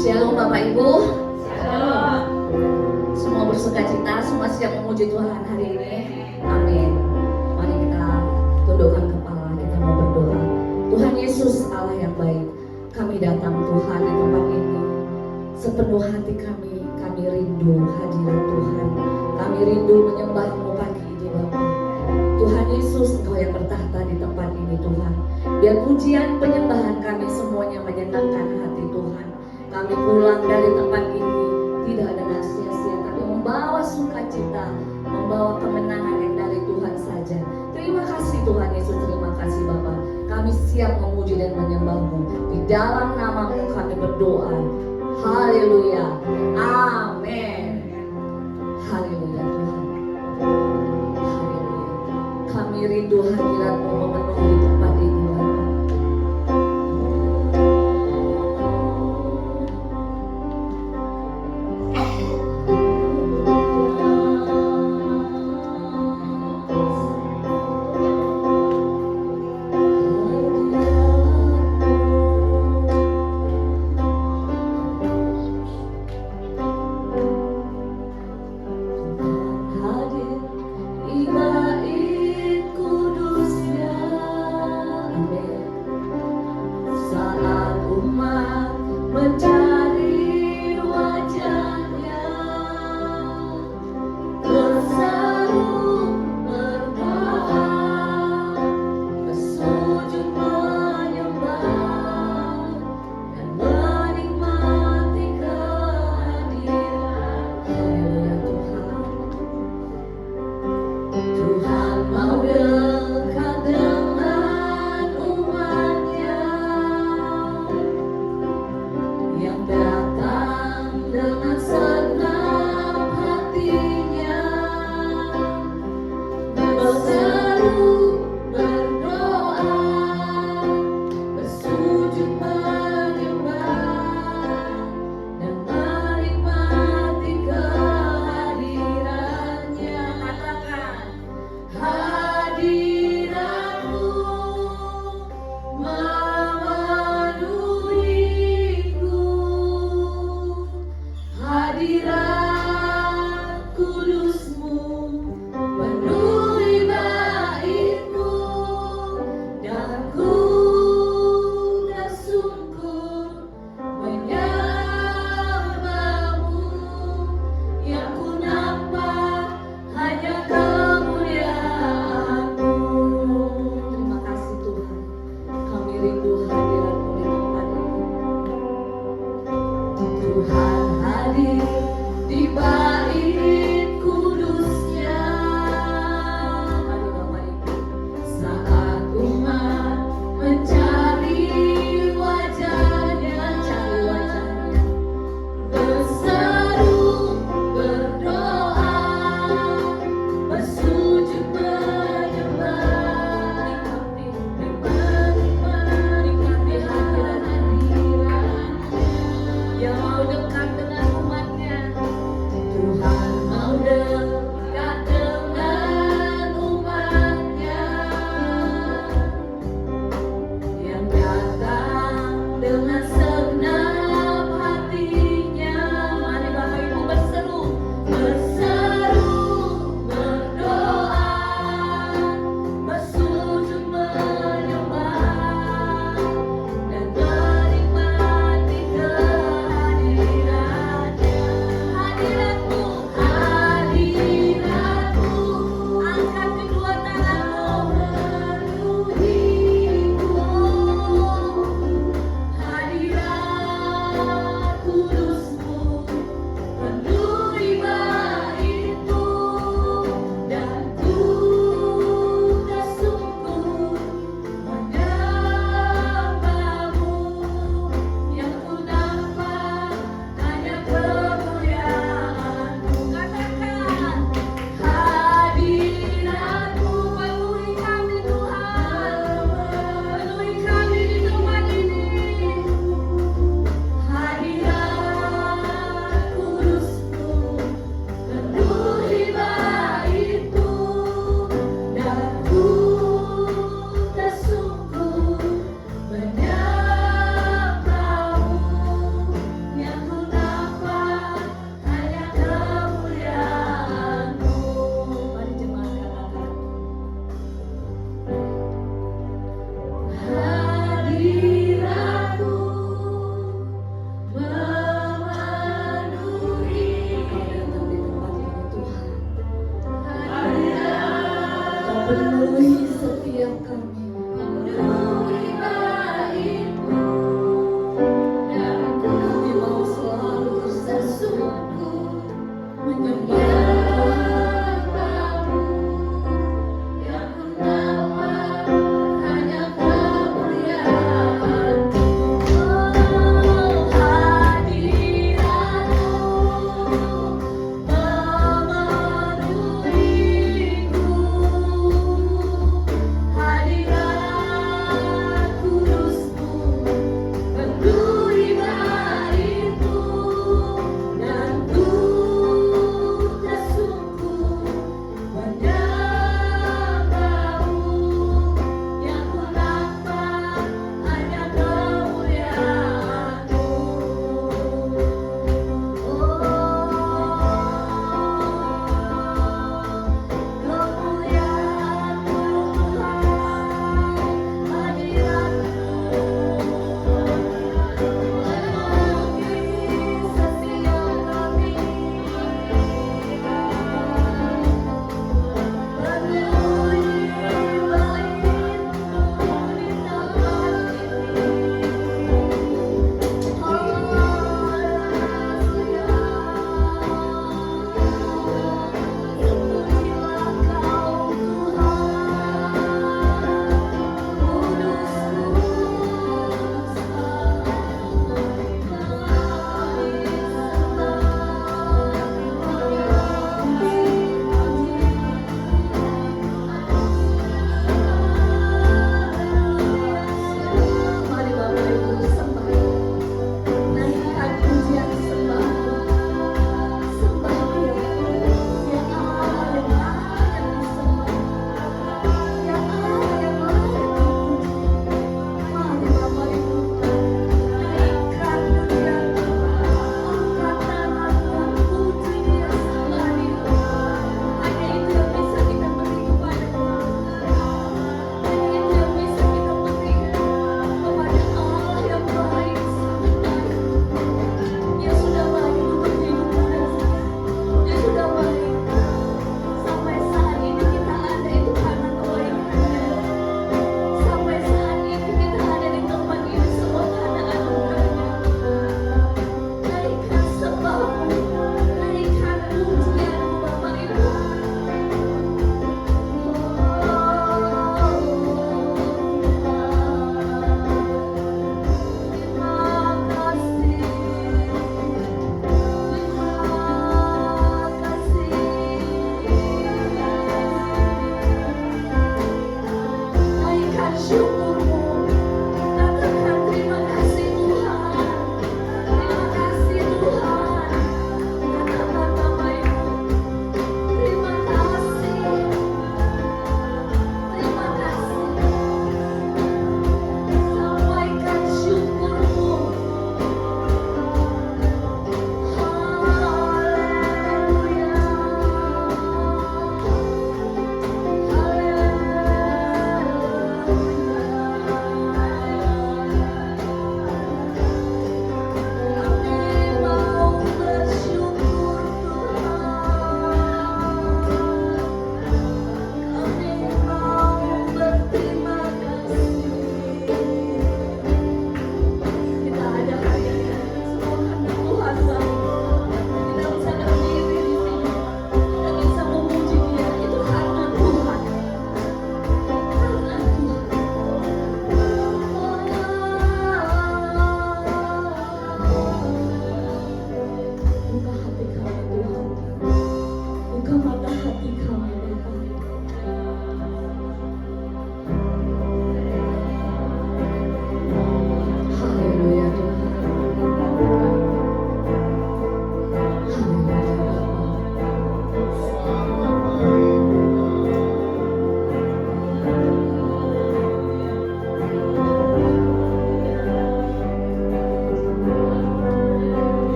Shalom Bapak Ibu. Shalom. Semua bersuka cita, semua siap memuji Tuhan hari ini. Amin. Mari kita tundukkan kepala, kita mau berdoa. Tuhan Yesus Allah yang baik, kami datang Tuhan di tempat ini. Sepenuh hati kami rindu hadirat Tuhan. Kami rindu menyembah-Mu pagi ini Bapak. Tuhan Yesus, Engkau yang bertahta di tempat ini Tuhan. Biar pujian penyembahan kami semuanya menyenangkan hati Tuhan. Kami pulang dari tempat ini tidak dengan sia-sia, tapi membawa sukacita, membawa kemenangan yang dari Tuhan saja. Terima kasih Tuhan Yesus, terima kasih Bapa. Kami siap memuji dan menyembah-Mu. Di dalam nama-Mu kami berdoa. Haleluya. Amin. Haleluya Tuhan. Haleluya. Kami rindu hadirat-Mu memenuhi tempat ini Bapa.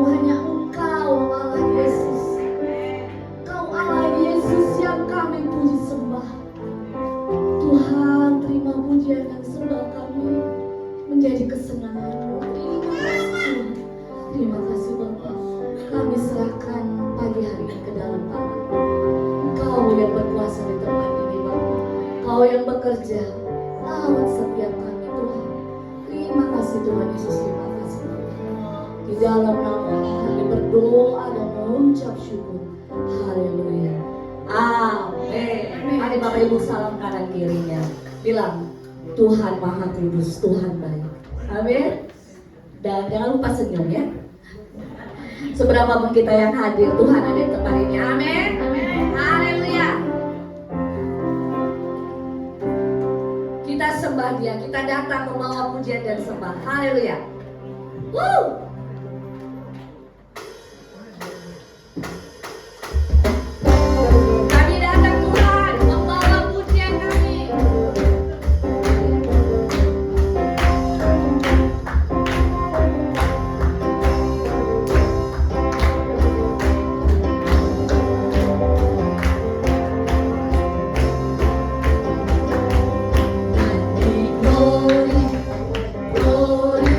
hanya Engkau Allah Yesus. Kau Allah Yesus yang kami puji sembah. Tuhan, terima pujian dan sembah kami menjadi kesenangan-Mu. Terima kasih. Terima kasih Bapa. Kami serahkan pagi hari ini ke dalam tangan-Mu. Kau yang berkuasa di tempat ini Bapa. Kau yang bekerja lewat setiap kami Tuhan. Terima kasih Tuhan Yesus. Terima kasih Bapa. Di dalam nama kami berdoa dan mengucap syukur. Haleluya. Amin. Mari Bapak Ibu salam kanan kirinya. Bilang, Tuhan Maha Kudus, Tuhan baik. Amin. Dan jangan lupa senyum ya. Seberapa pun kita yang hadir, Tuhan ada di tempat ini. Amin. Haleluya. Kita sembah Dia, kita datang membawa pujian dan sembah. Haleluya. Woo! Kami datang Tuhan membawa pujian kami. Glory, glory,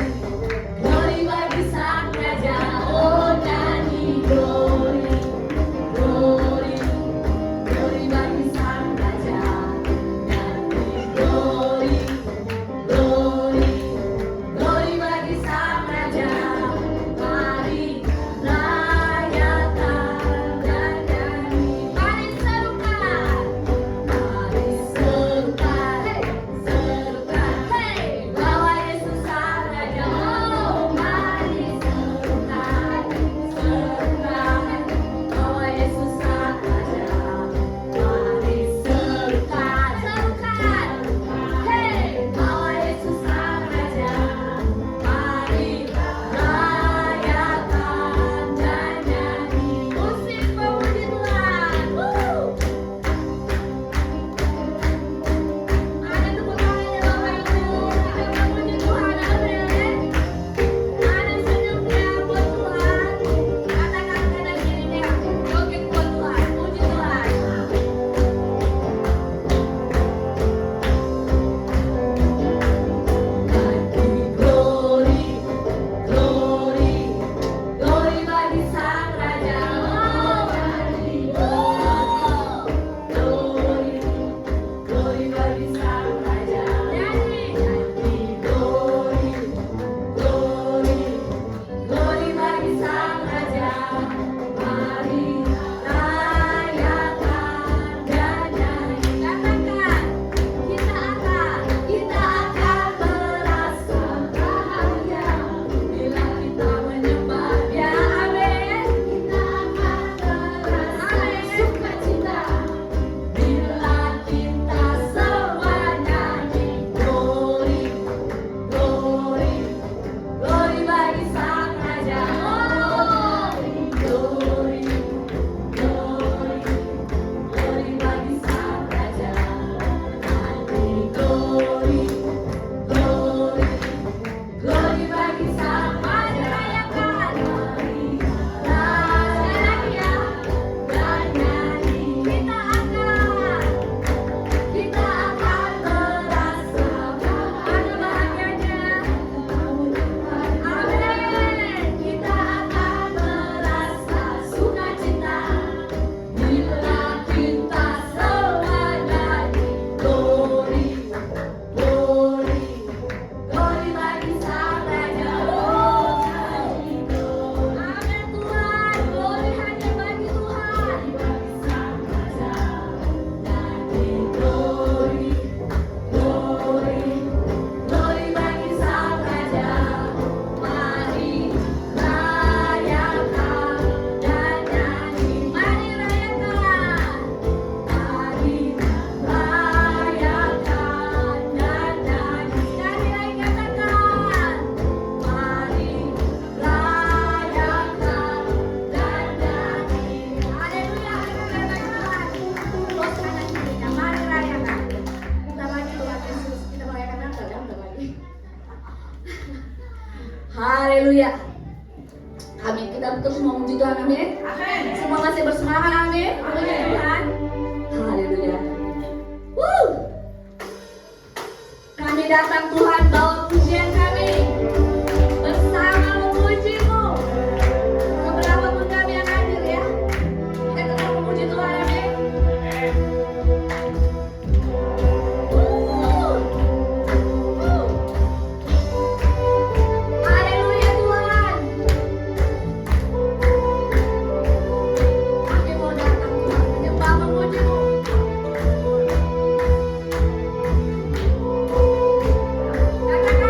glory bagi kita terus memuji Tuhan, amin. Amin. Semua masih bersemangat, amin. Puji Tuhan. Haleluya. Kami datang Tuhan bawa pujian kami bersama memuji-Mu. Seberapapun kami yang hadir ya, kita tetap memuji Tuhan, amin. Haleluya Tuhan. Kami mau datang Tuhan menyembah memuji-Mu. Katakan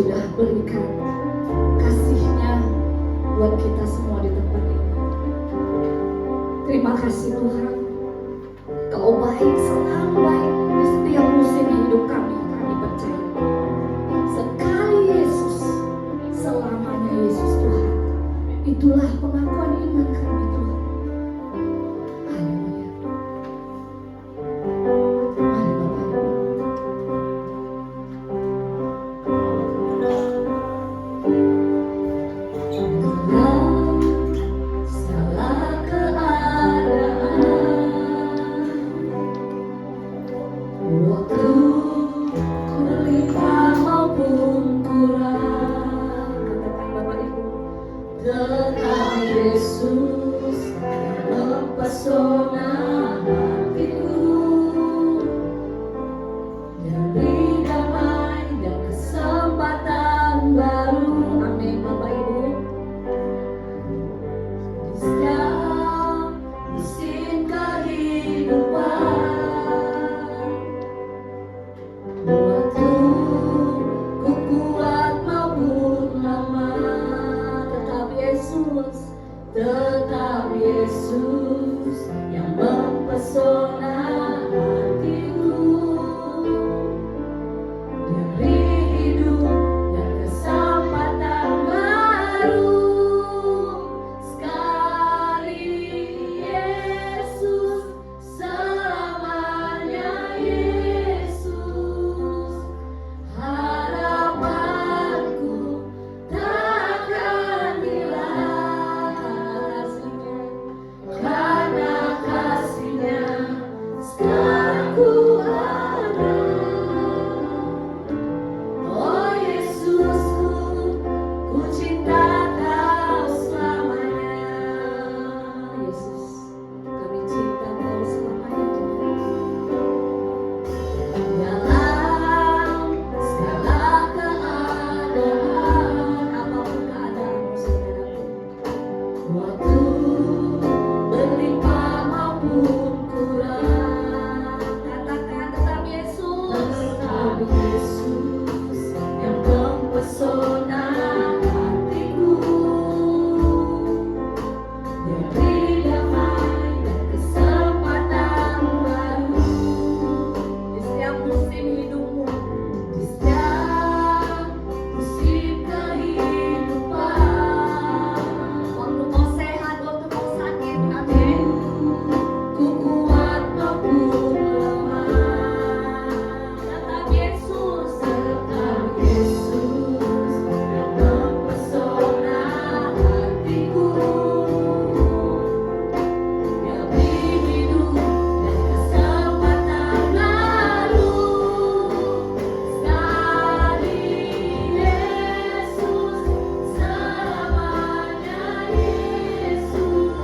sudah berikan kasih-Nya buat kita semua di tempat ini. Terima kasih Tuhan, Kau baik, selalu baik di setiap musim hidup kami percaya. Sekali Yesus, selamanya Yesus Tuhan. Itulah pengakuan iman kami Tuhan. Haleluya. Mari Bapak Ibu. Salah keadaan, waktu berlimpah maupun kurang, katakan Bapak Ibu, tetap Yesus mempesona hatiku, dari damai dan kesempatan baru. Amin Bapak Ibu. Di setiap musim kehidupan, waktu ku kuat maupun lemah, tetap Yesus yang mempesona hatiku, dari hidup dan kesempatan baru. Sekali Yesus, selamanya Yesus, harapanku takkan hilang. Karena kasih-Nya sekarang ku ada. Oh Yesusku, ku cinta Kau selamanya. Yesus, kami cinta Kau selamanya. Dalam segala keadaan, apapun keadaanmu saudaraku, waktu berlimpah maupun kurang, katakan tetap Yesus yang mempesona hatiku, dari damai dan kesempatan baru. Di setiap musim hidupmu, di setiap musim kehidupan, waktu kau sehat, waktu kau sakit, amin, ku kuat maupun lemah, tetap Yesus yang mempesona hatiku, dari hidup dan kesempatan baru. Sekali Yesus, selamanya Yesus,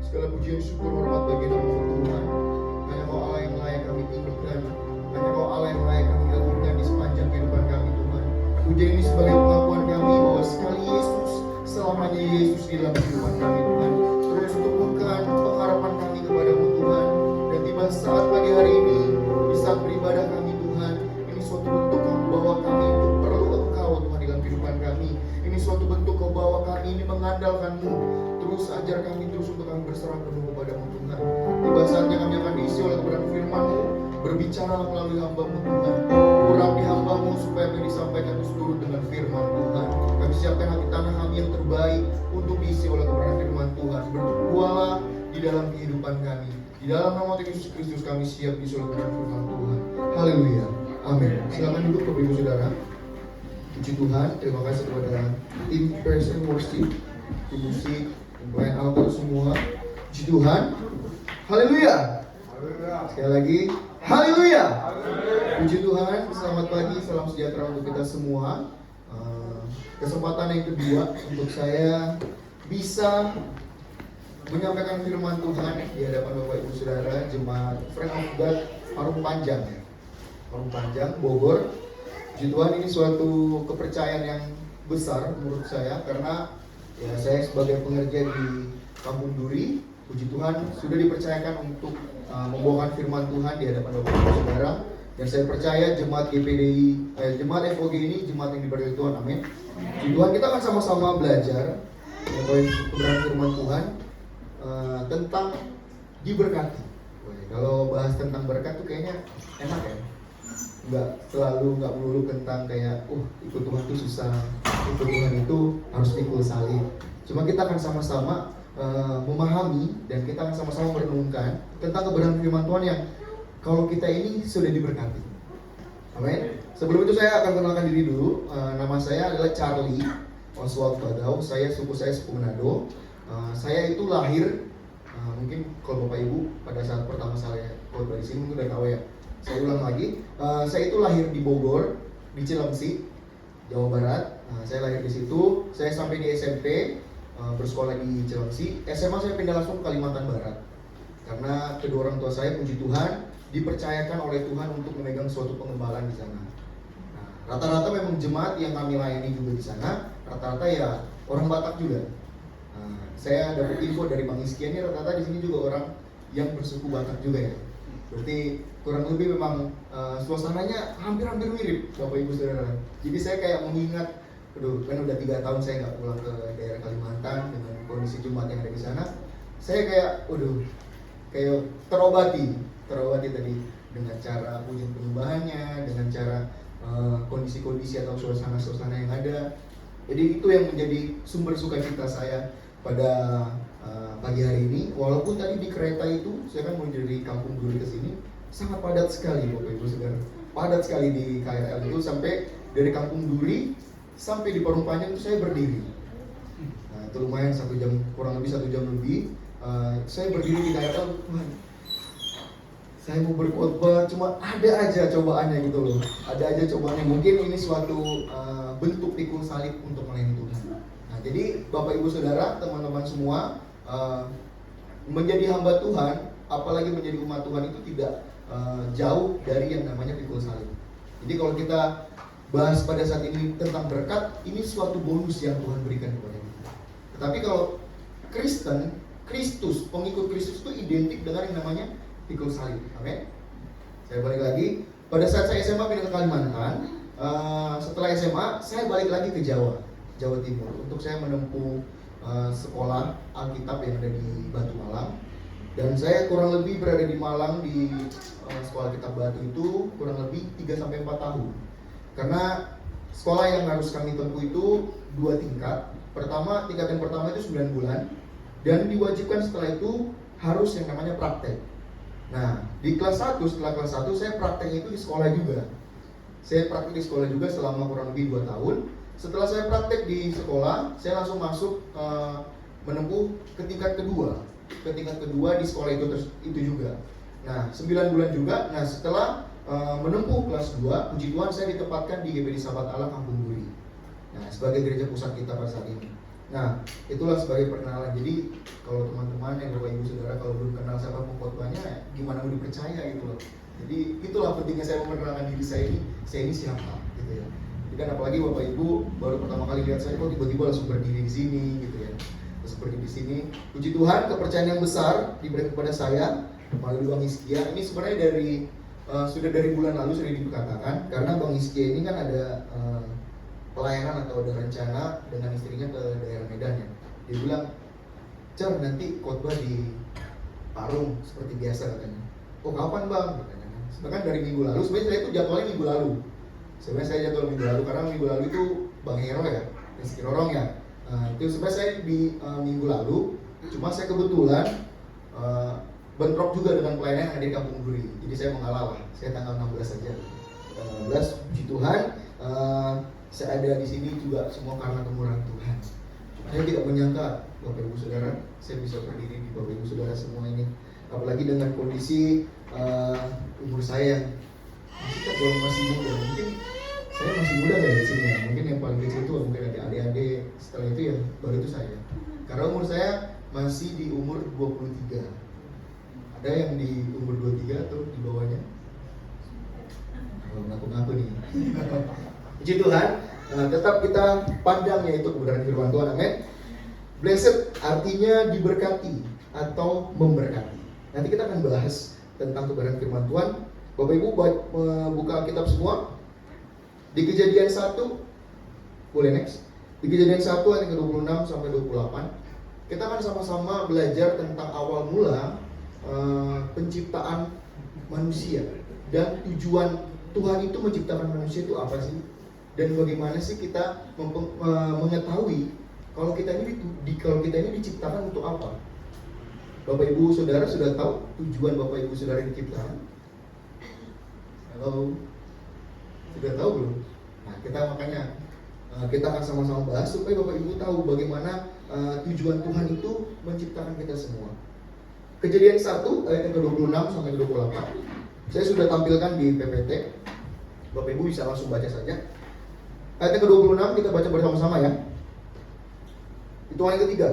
Segala pujian, syukur, hormat bagi nama Tuhan. Hanya Kau Allah yang layak kami tinggikan. Hanya Kau Allah yang layak kami agungkan di sepanjang kehidupan kami Tuhan. Pujian ini sebagai pengakuan kami bahwa sekali Yesus, selamanya Yesus di dalam kehidupan kami Tuhan. Terus tumbuhkan pengharapan kami kepadamu Tuhan. Dan tiba saat pagi hari ini, di saat beribadah kami Tuhan, ini suatu bentuk bahwa kami itu perlu Engkau Tuhan dalam kehidupan kami. Ini suatu bentuk bahwa kami ini mengandalkan-Mu. Terus ajar kami terus untuk kami berserah penuh kepadamu Tuhan. Tiba saatnya kami akan diisi oleh kebenaran firman-Mu. Berbicara melalui hamba-Mu Tuhan. Urapi hamba-Mu supaya apa yang disampaikan itu seluruh dengan firman Tuhan. Kami siapkan hati tanah kami yang terbaik untuk diisi oleh kebenaran firman Tuhan. Berbualah di dalam kehidupan kami. Di dalam nama Tuhan Yesus Kristus kami siap diisi oleh kebenaran firman Tuhan. Haleluya. Amin. Silakan duduk Bapak Ibu Saudara. Puji Tuhan. Terima kasih kepada tim Person Worship, tim musik, pemain altar semua. Puji Tuhan. Haleluya. Sekali lagi, haleluya. Puji Tuhan. Selamat pagi, salam sejahtera untuk kita semua. Kesempatan yang kedua untuk saya bisa menyampaikan firman Tuhan di hadapan Bapak Ibu Saudara jemaat Friend of God Parung Panjang, Parung Panjang, Bogor. Puji Tuhan, ini suatu kepercayaan yang besar menurut saya karena ya saya sebagai pengerja di Kampung Duri, puji Tuhan sudah dipercayakan untuk membawakan firman Tuhan di hadapan Bapak Ibu Saudara. Dan saya percaya jemaat GPDI, jemaat FOG ini jemaat yang diberkati Tuhan, amin. Puji Tuhan, kita akan sama-sama belajar kebenaran firman Tuhan tentang diberkati. Kalau bahas tentang berkat tuh kayaknya enak ya. Nggak melulu tentang kayak ikut Tuhan itu susah, ikut Tuhan itu harus pikul salib. Cuma kita akan sama-sama memahami dan kita akan sama-sama merenungkan tentang kebenaran firman Tuhan yang kalau kita ini sudah diberkati. Amin. Sebelum itu saya akan kenalkan diri dulu. Nama saya adalah Charlie Oswald Badau. Suku saya suku Manado. Saya itu lahir, mungkin kalau Bapak Ibu pada saat pertama saya khotbah di sini mungkin udah tahu ya. Saya ulang lagi. Saya itu lahir di Bogor, di Cilengsi, Jawa Barat. Saya lahir di situ. Saya sampai di SMP, bersekolah di Cilengsi. SMA saya pindah langsung ke Kalimantan Barat. Karena kedua orang tua saya, puji Tuhan, dipercayakan oleh Tuhan untuk memegang suatu pengembalaan di sana. Rata-rata memang jemaat yang kami layani juga di sana, rata-rata ya orang Batak juga. Saya dapat info dari Bang Iskian ini rata-rata di sini juga orang yang bersuku Batak juga ya. Berarti kurang lebih memang suasananya hampir-hampir mirip Bapak Ibu Saudara. Jadi saya kayak mengingat, kan udah 3 tahun saya nggak pulang ke daerah Kalimantan dengan kondisi jemaat yang ada di sana. Saya kayak, kayak terobati tadi dengan cara pujian penyembahannya, dengan cara kondisi-kondisi atau suasana-suasana yang ada. Jadi itu yang menjadi sumber sukacita saya pada pagi hari ini. Walaupun tadi di kereta itu saya kan mau dari Kampung Duri ke sini sangat padat sekali Bapak Ibu Saudara. Padat sekali di KRL itu, sampai dari Kampung Duri sampai di Parung Panjang itu saya berdiri. Nah, itu lumayan kurang lebih 1 jam lebih. Saya berdiri di KRL, saya mau berkhotbah, cuma ada aja cobaannya gitu loh. Ada aja cobaannya. Mungkin ini suatu bentuk pikul salib untuk melayani Tuhan. Nah, jadi Bapak Ibu Saudara, teman-teman semua, menjadi hamba Tuhan, apalagi menjadi umat Tuhan itu tidak jauh dari yang namanya pikul salib. Jadi kalau kita bahas pada saat ini tentang berkat, ini suatu bonus yang Tuhan berikan kepada kita. Tetapi kalau pengikut Kristus itu identik dengan yang namanya pikul salib. Oke? Saya balik lagi. Pada saat saya SMA pindah ke Kalimantan, setelah SMA saya balik lagi ke Jawa Timur untuk saya menempuh sekolah Alkitab yang ada di Batu Malang. Dan saya kurang lebih berada di Malang di sekolah Alkitab Batu itu kurang lebih 3-4 tahun. Karena sekolah yang harus kami tempuh itu 2 tingkat. Tingkat yang pertama itu 9 bulan dan diwajibkan setelah itu harus yang namanya praktek. Nah, di kelas 1, setelah kelas 1 saya praktek itu di sekolah juga. Saya praktek di sekolah juga selama kurang lebih 2 tahun. Setelah saya praktek di sekolah, saya langsung masuk menempuh ke tingkat kedua. Ke tingkat kedua di sekolah itu juga. Nah, 9 bulan juga. Nah, setelah menempuh kelas 2, puji Tuhan saya ditempatkan di GPD Sahabat Allah Kampung Duri. Nah, sebagai gereja pusat kita pada saat ini. Nah, itulah sebagai perkenalan. Jadi kalau teman-teman yang Bapak Ibu Saudara kalau belum kenal siapa pengkhotbahnya, gimana mau dipercaya gitu loh. Jadi itulah pentingnya saya memperkenalkan diri saya ini siapa gitu ya. Jadi kan apalagi Bapak Ibu baru pertama kali lihat saya kok tiba-tiba langsung berdiri di sini gitu ya. Terus berdiri di sini. Puji Tuhan, kepercayaan yang besar diberikan kepada saya melalui Bang Hizkia. Ini sebenarnya sudah dari bulan lalu sudah dikatakan karena Bang Hizkia ini kan ada pelayanan atau ada rencana dengan istrinya ke daerah Medan ya. Dia bilang, "Car, nanti khotbah di Parung seperti biasa," katanya. "Oh, kapan Bang?" katanya. Sebenarnya dari minggu lalu, sebenarnya saya itu jadwalnya minggu lalu. Sebenarnya saya jadwal minggu lalu karena minggu lalu itu Bang Hero ya, Rizky Rorong ya. Itu sebenarnya saya di minggu lalu, cuma saya kebetulan bentrok juga dengan pelayanan yang ada di Kampung Duri. Jadi saya mengalah lah, saya tanggal 16 saja. Tanggal 16, puji Tuhan, saya ada di sini juga semua karena kemurahan Tuhan. Saya tidak menyangka Bapak Ibu Saudara, saya bisa berdiri di Bapak Ibu Saudara semua ini. Apalagi dengan kondisi umur saya yang masih muda. Mungkin saya masih muda dari sini ya. Mungkin yang paling kecil itu mungkin ada adik-adik. Setelah itu ya baru itu saya. Karena umur saya masih di umur 23. Ada yang di umur 23 atau di bawahnya? Ngaku-ngaku nih. Puji Tuhan, tetap kita pandang yaitu kebenaran firman Tuhan, amin. Blessed artinya diberkati atau memberkati. Nanti kita akan bahas tentang kebenaran firman Tuhan. Bapak Ibu buka Alkitab semua. Di Kejadian 1, boleh next. Di Kejadian 1 ayat ke-26 sampai 28. Kita akan sama-sama belajar tentang awal mula penciptaan manusia dan tujuan Tuhan itu menciptakan manusia itu apa sih? Dan bagaimana sih kita mengetahui kalau kita ini diciptakan untuk apa? Bapak Ibu Saudara sudah tahu tujuan Bapak Ibu Saudara diciptakan? Halo, sudah tahu belum? Nah, kita akan sama-sama bahas supaya Bapak Ibu tahu bagaimana tujuan Tuhan itu menciptakan kita semua. Kejadian 1 ayat ke-26 sampai ke-28. Saya sudah tampilkan di PPT. Bapak Ibu bisa langsung baca saja. Ayat ke-26 kita baca bersama-sama ya. Hitungan yang ketiga.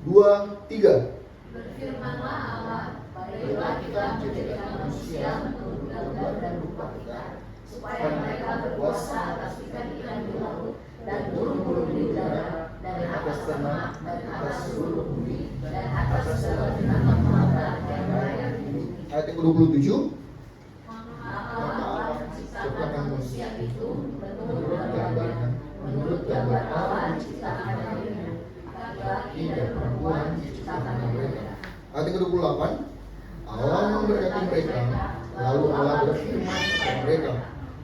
2, 3. Berfirmanlah Allah, baiklah kita menjadikan manusia menurut gambar dan rupa kita, supaya mereka berkuasa atas ikan-ikan di laut dan burung-burung di udara, dan atas ternak, dan atas seluruh bumi, dan atas segala binatang melata yang berlayar di bumi. Ayat yang ke-27. Maka Allah menciptakan manusia itu menurut gambar Allah diciptakan dirinya, laki-laki dan perempuan diciptakan mereka. Ayat yang ke-28. Allah memberkati mereka, lalu Allah berfirman kepada mereka,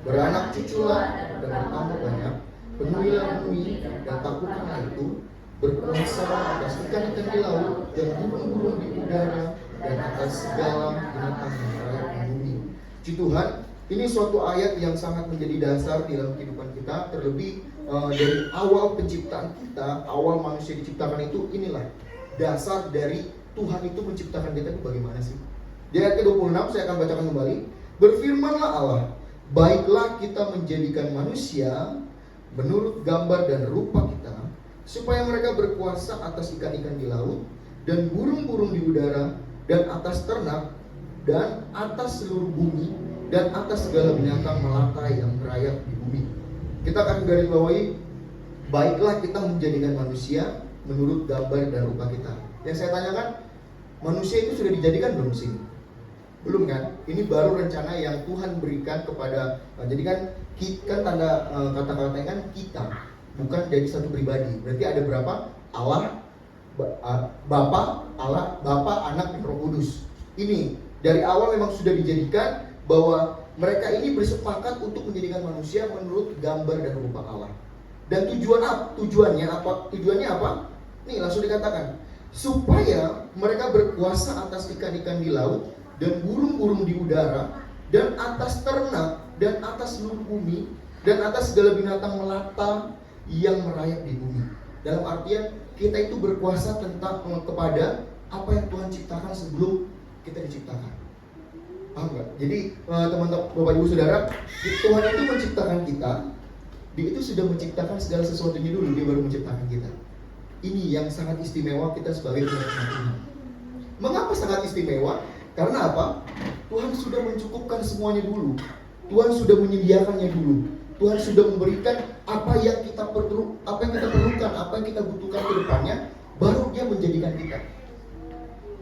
beranak cuculah dan bertambah banyak, penuhilah bumi dan taklukkanlah itu, berkuasa atas ikan-ikan di laut dan burung-burung di udara dan atas segala binatang yang berlayar di bumi. Puji Tuhan, ini suatu ayat yang sangat menjadi dasar di dalam kehidupan kita. Terlebih dari awal penciptaan kita, awal manusia diciptakan itu, inilah dasar dari Tuhan itu menciptakan kita itu bagaimana sih? Di ayat ke-26 saya akan bacakan kembali. Berfirmanlah Allah, baiklah kita menjadikan manusia menurut gambar dan rupa kita, supaya mereka berkuasa atas ikan-ikan di laut dan burung-burung di udara dan atas ternak dan atas seluruh bumi dan atas segala binatang melata yang merayap di bumi. Kita akan garis bawahi, baiklah kita menjadikan manusia menurut gambar dan rupa kita. Yang saya tanyakan, manusia itu sudah dijadikan belum sih? Belum kan? Ini baru rencana yang Tuhan berikan kepada. Jadi kan tanda kata-katanya kan kita, bukan dari satu pribadi. Berarti ada berapa? Allah, Bapa, Anak, dan Roh Kudus. Ini dari awal memang sudah dijadikan bahwa mereka ini bersepakat untuk menjadikan manusia menurut gambar dan rupa Allah. Dan tujuannya apa? Nih langsung dikatakan, supaya mereka berkuasa atas ikan-ikan di laut dan burung-burung di udara dan atas ternak dan atas seluruh bumi dan atas segala binatang melata yang merayap di bumi. Dalam artian kita itu berkuasa kepada apa yang Tuhan ciptakan sebelum kita diciptakan. Paham nggak? Jadi teman-teman, Bapak Ibu Saudara, Tuhan itu menciptakan kita. Dia itu sudah menciptakan segala sesuatunya dulu, dia baru menciptakan kita. Ini yang sangat istimewa kita sebagai umat Tuhan. Mengapa sangat istimewa? Karena apa? Tuhan sudah mencukupkan semuanya dulu. Tuhan sudah menyediakannya dulu. Tuhan sudah memberikan apa yang kita perlukan, apa yang kita butuhkan ke depannya, baru Dia menjadikan kita.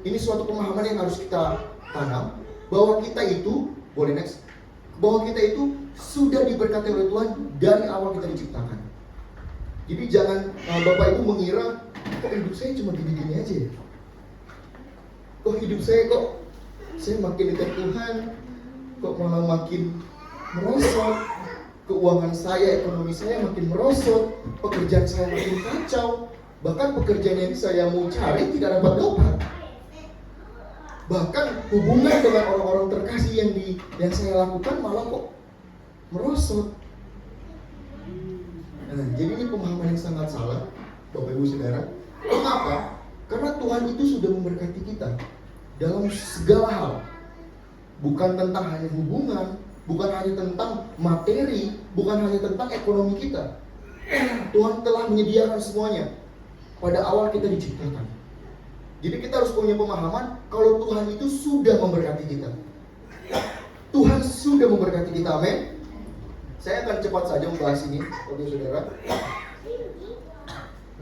Ini suatu pemahaman yang harus kita tanam, bahwa kita itu, boleh next, bahwa kita itu sudah diberkati oleh Tuhan dari awal kita diciptakan. Jadi jangan Bapak Ibu mengira, kok hidup saya cuma gini-gini aja ya? Kok hidup saya makin dekat Tuhan, kok malah makin merosot, keuangan saya, ekonomi saya makin merosot, pekerjaan saya makin kacau, bahkan pekerjaan yang saya mau cari tidak dapat. Bahkan hubungan dengan orang-orang terkasih yang saya lakukan malah kok merosot. Nah, jadi ini pemahaman yang sangat salah, Bapak Ibu Saudara. Kenapa? Karena Tuhan itu sudah memberkati kita dalam segala hal. Bukan tentang hanya hubungan, bukan hanya tentang materi, bukan hanya tentang ekonomi kita. Tuhan telah menyediakan semuanya pada awal kita diciptakan. Jadi kita harus punya pemahaman kalau Tuhan itu sudah memberkati kita. Tuhan sudah memberkati kita, amin. Saya akan cepat saja membahas ini, Bapak Saudara.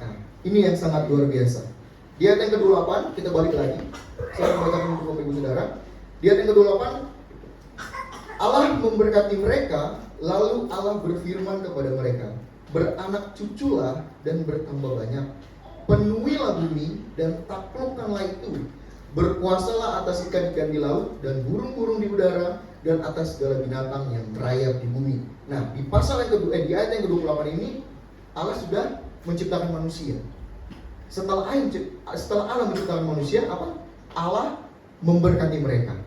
Nah, ini yang sangat luar biasa. Di ayat yang ke-28, kita balik lagi. Saya membacakan untuk Bapak Ibu Saudara. Di ayat yang ke-28, Allah memberkati mereka, lalu Allah berfirman kepada mereka, beranak cuculah dan bertambah banyak, penuhilah bumi dan taklukkanlah itu, berkuasalah atas ikan-ikan di laut dan burung-burung di udara dan atas segala binatang yang merayap di bumi. Nah, di pasal yang kedua, di ayat yang ke-28 ini, Allah sudah menciptakan manusia. Setelah Allah menciptakan manusia, apa? Allah memberkati mereka.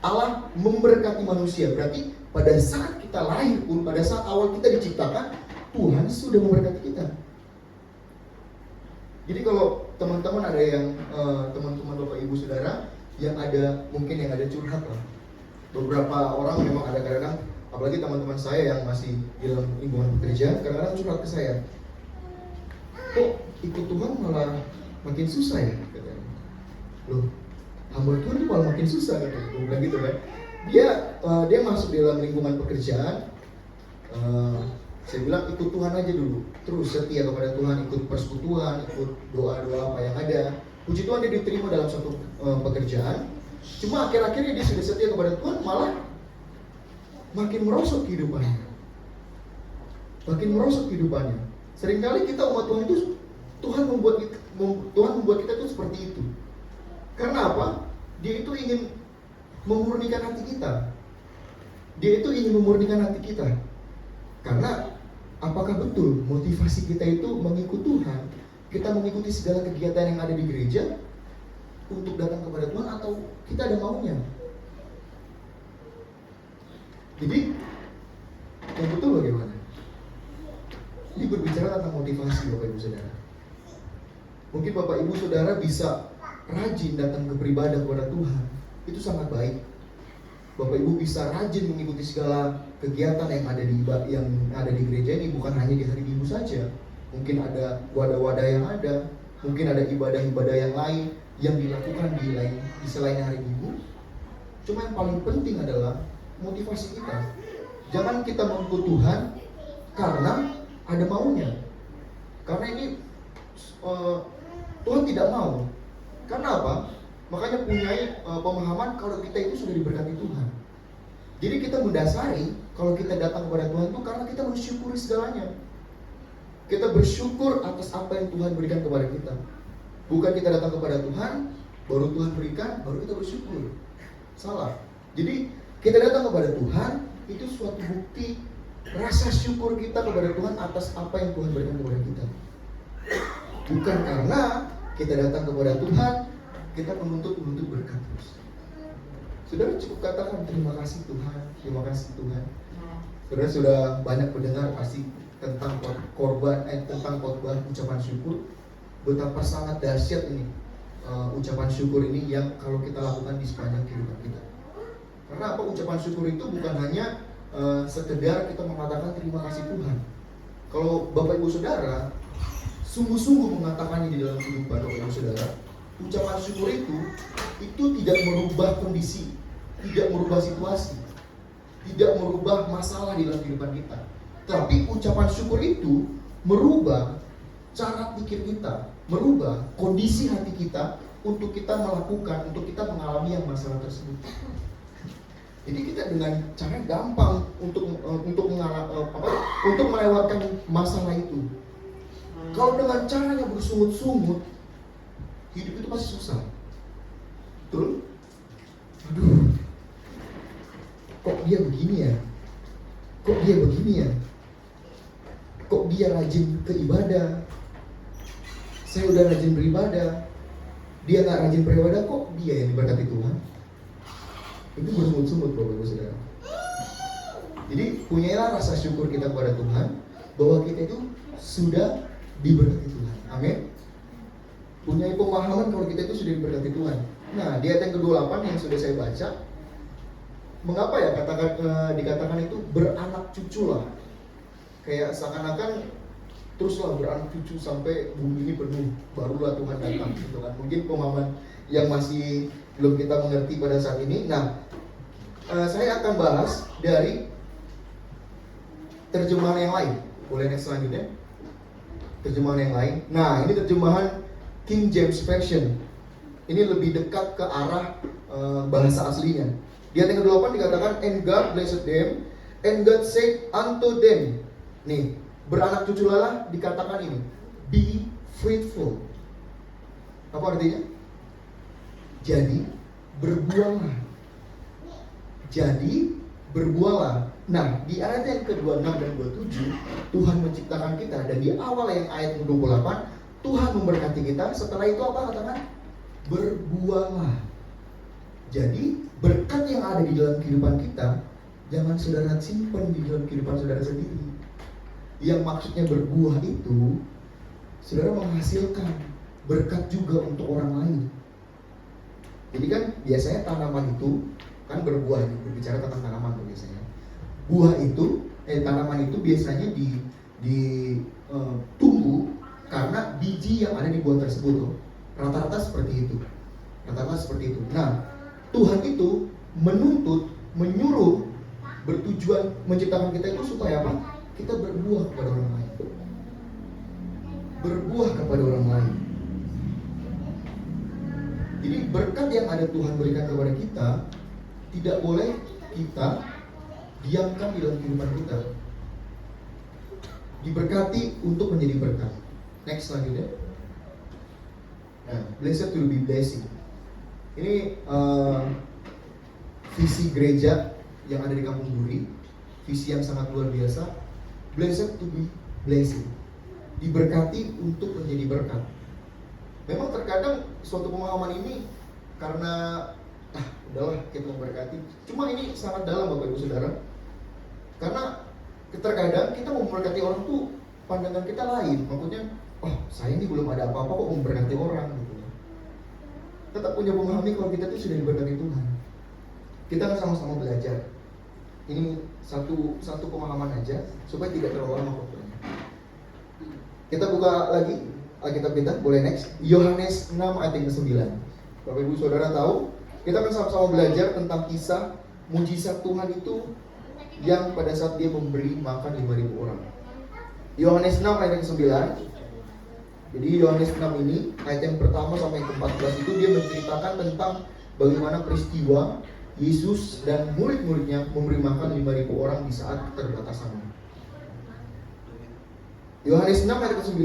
Allah memberkati manusia. Berarti pada saat kita lahir pun, pada saat awal kita diciptakan, Tuhan sudah memberkati kita. Jadi kalau teman-teman ada yang teman-teman Bapak Ibu Saudara yang ada mungkin yang ada curhat lah. Beberapa orang memang ada kadang-kadang, apalagi teman-teman saya yang masih di dalam lingkungan pekerjaan, kadang-kadang curhat ke saya, kok ikut Tuhan malah makin susah ya? Katanya. Loh, hamba Tuhan itu malah makin susah gitu. Gue bilang gitu kan. Dia masuk di dalam lingkungan pekerjaan. Saya bilang ikut Tuhan aja dulu, terus setia kepada Tuhan, ikut persekutuan, ikut doa-doa apa yang ada. Puji Tuhan dia diterima dalam satu pekerjaan. Cuma akhir-akhirnya dia sudah setia kepada Tuhan, malah makin merosot kehidupannya. Makin merosot kehidupannya. Seringkali kita umat Tuhan itu Tuhan membuat kita itu seperti itu. Karena apa? Dia itu ingin memurnikan hati kita. Dia itu ingin memurnikan hati kita. Karena apakah betul motivasi kita itu mengikut Tuhan? Kita mengikuti segala kegiatan yang ada di gereja untuk datang kepada Tuhan, atau kita ada maunya? Jadi yang betul bagaimana? Ini berbicara tentang motivasi Bapak Ibu Saudara. Mungkin Bapak Ibu Saudara bisa rajin datang ke beribadah kepada Tuhan, itu sangat baik. Bapak Ibu bisa rajin mengikuti segala kegiatan yang ada di gereja ini, bukan hanya di hari Minggu saja. Mungkin ada wadah-wadah yang ada, mungkin ada ibadah-ibadah yang lain yang dilakukan di selain hari Minggu. Cuma yang paling penting adalah motivasi kita. Jangan kita mengikut Tuhan karena ada maunya. Karena ini Tuhan tidak mau. Karena apa? Makanya punyai pemahaman kalau kita itu sudah diberkati Tuhan. Jadi kita mendasari kalau kita datang kepada Tuhan itu karena kita mensyukuri segalanya. Kita bersyukur atas apa yang Tuhan berikan kepada kita. Bukan kita datang kepada Tuhan, baru Tuhan berikan, baru kita bersyukur. Salah. Jadi kita datang kepada Tuhan, itu suatu bukti rasa syukur kita kepada Tuhan atas apa yang Tuhan berikan kepada kita. Bukan karena kita datang kepada Tuhan, kita menuntut berkat terus. Saudara cukup katakan terima kasih Tuhan, terima kasih Tuhan. Saudara sudah banyak mendengar pasti tentang tentang khotbah ucapan syukur. Betapa sangat dahsyat ini ucapan syukur ini yang kalau kita lakukan di sepanjang kehidupan kita. Karena apa? Ucapan syukur itu bukan hanya sekedar kita mengatakan terima kasih Tuhan. Kalau Bapak Ibu Saudara sungguh-sungguh mengatakannya di dalam kehidupan Bapak Ibu Saudara, ucapan syukur itu tidak merubah kondisi, tidak merubah situasi, tidak merubah masalah di dalam kehidupan kita. Tapi ucapan syukur itu merubah cara pikir kita, merubah kondisi hati kita untuk kita melakukan, untuk kita mengalami yang masalah tersebut. Jadi kita dengan cara gampang untuk melewatkan masalah itu. Kalau dengan caranya bersungut-sungut, hidup itu pasti susah. Betul? Aduh, kok dia begini ya? Kok dia begini ya? Kok dia rajin ke ibadah? Saya udah rajin beribadah, dia nggak rajin beribadah, kok dia yang diberkati Tuhan? Itu bersungut-sungut Bapak Ibu Saudara. Jadi punyailah rasa syukur kita kepada Tuhan bahwa kita itu sudah diberkati Tuhan. Amin. Punyai pemahaman kalau kita itu sudah diberkati Tuhan. Nah, di ayat yang ke-28 yang sudah saya baca, mengapa ya dikatakan itu beranak cucu lah? Kayak seakan-akan teruslah beranak cucu sampai bumi ini penuh, barulah Tuhan datang gitu kan. Mungkin pemahaman yang masih belum kita mengerti pada saat ini. Nah, saya akan bahas dari terjemahan yang lain. Boleh next selanjutnya? Terjemahan yang lain. Nah, ini terjemahan King James Version. Ini lebih dekat ke arah bahasa aslinya. Di ayat yang ke-8 dikatakan, and God blessed them, and God said unto them. Nih, beranak cucu lah dikatakan ini, be fruitful. Apa artinya? Jadi berbuahlah. Jadi berbuahlah. Nah, di ayat yang ke-26 dan 27 Tuhan menciptakan kita, dan di awal yang ayat ke-28 Tuhan memberkati kita. Setelah itu apa katakan? Berbuahlah. Jadi berkat yang ada di dalam kehidupan kita jangan saudara simpan di dalam kehidupan saudara sendiri. Yang maksudnya berbuah itu saudara menghasilkan berkat juga untuk orang lain. Jadi kan biasanya tanaman itu kan berbuah, berbicara tentang tanaman tuh biasanya. Buah itu, tanaman itu biasanya tumbuh karena biji yang ada di buah tersebut tuh. Rata-rata seperti itu. Rata-rata seperti itu. Nah, Tuhan itu menuntut, menyuruh, bertujuan menciptakan kita itu supaya apa? Kita berbuah kepada orang lain. Berbuah kepada orang lain. Jadi berkat yang ada Tuhan berikan kepada kita tidak boleh kita diamkan di dalam kehidupan kita. Diberkati untuk menjadi berkat. Next selanjutnya. Nah, blessed to be blessing. Ini visi gereja yang ada di Kampung Duri, visi yang sangat luar biasa. Blessed to be blessing. Diberkati untuk menjadi berkat. Memang terkadang suatu pemahaman ini karena udahlah kita memberkati. Cuma ini sangat dalam Bapak Ibu Saudara. Karena terkadang kita memberkati orang tuh pandangan kita lain. Maksudnya, saya ini belum ada apa-apa kok memberkati orang gitu. Tetap punya pemahami kalau kita tuh sudah diberkati Tuhan. Kita kan sama-sama belajar. Ini satu pemahaman aja supaya tidak terlalu lama waktunya. Kita buka lagi Alkitab kita, boleh next. Yohanes 6 ayat yang ke-9. Bapak Ibu Saudara tahu, kita akan sama-sama belajar tentang kisah mujizat Tuhan itu yang pada saat dia memberi makan 5.000 orang. Yohanes 6 ayat yang ke-9. Jadi Yohanes 6 ini ayat yang pertama sampai yang ke-14 itu dia menceritakan tentang bagaimana peristiwa Yesus dan murid-muridnya memberi makan 5.000 orang di saat keterbatasannya. Yohanes 6 ayat ke-9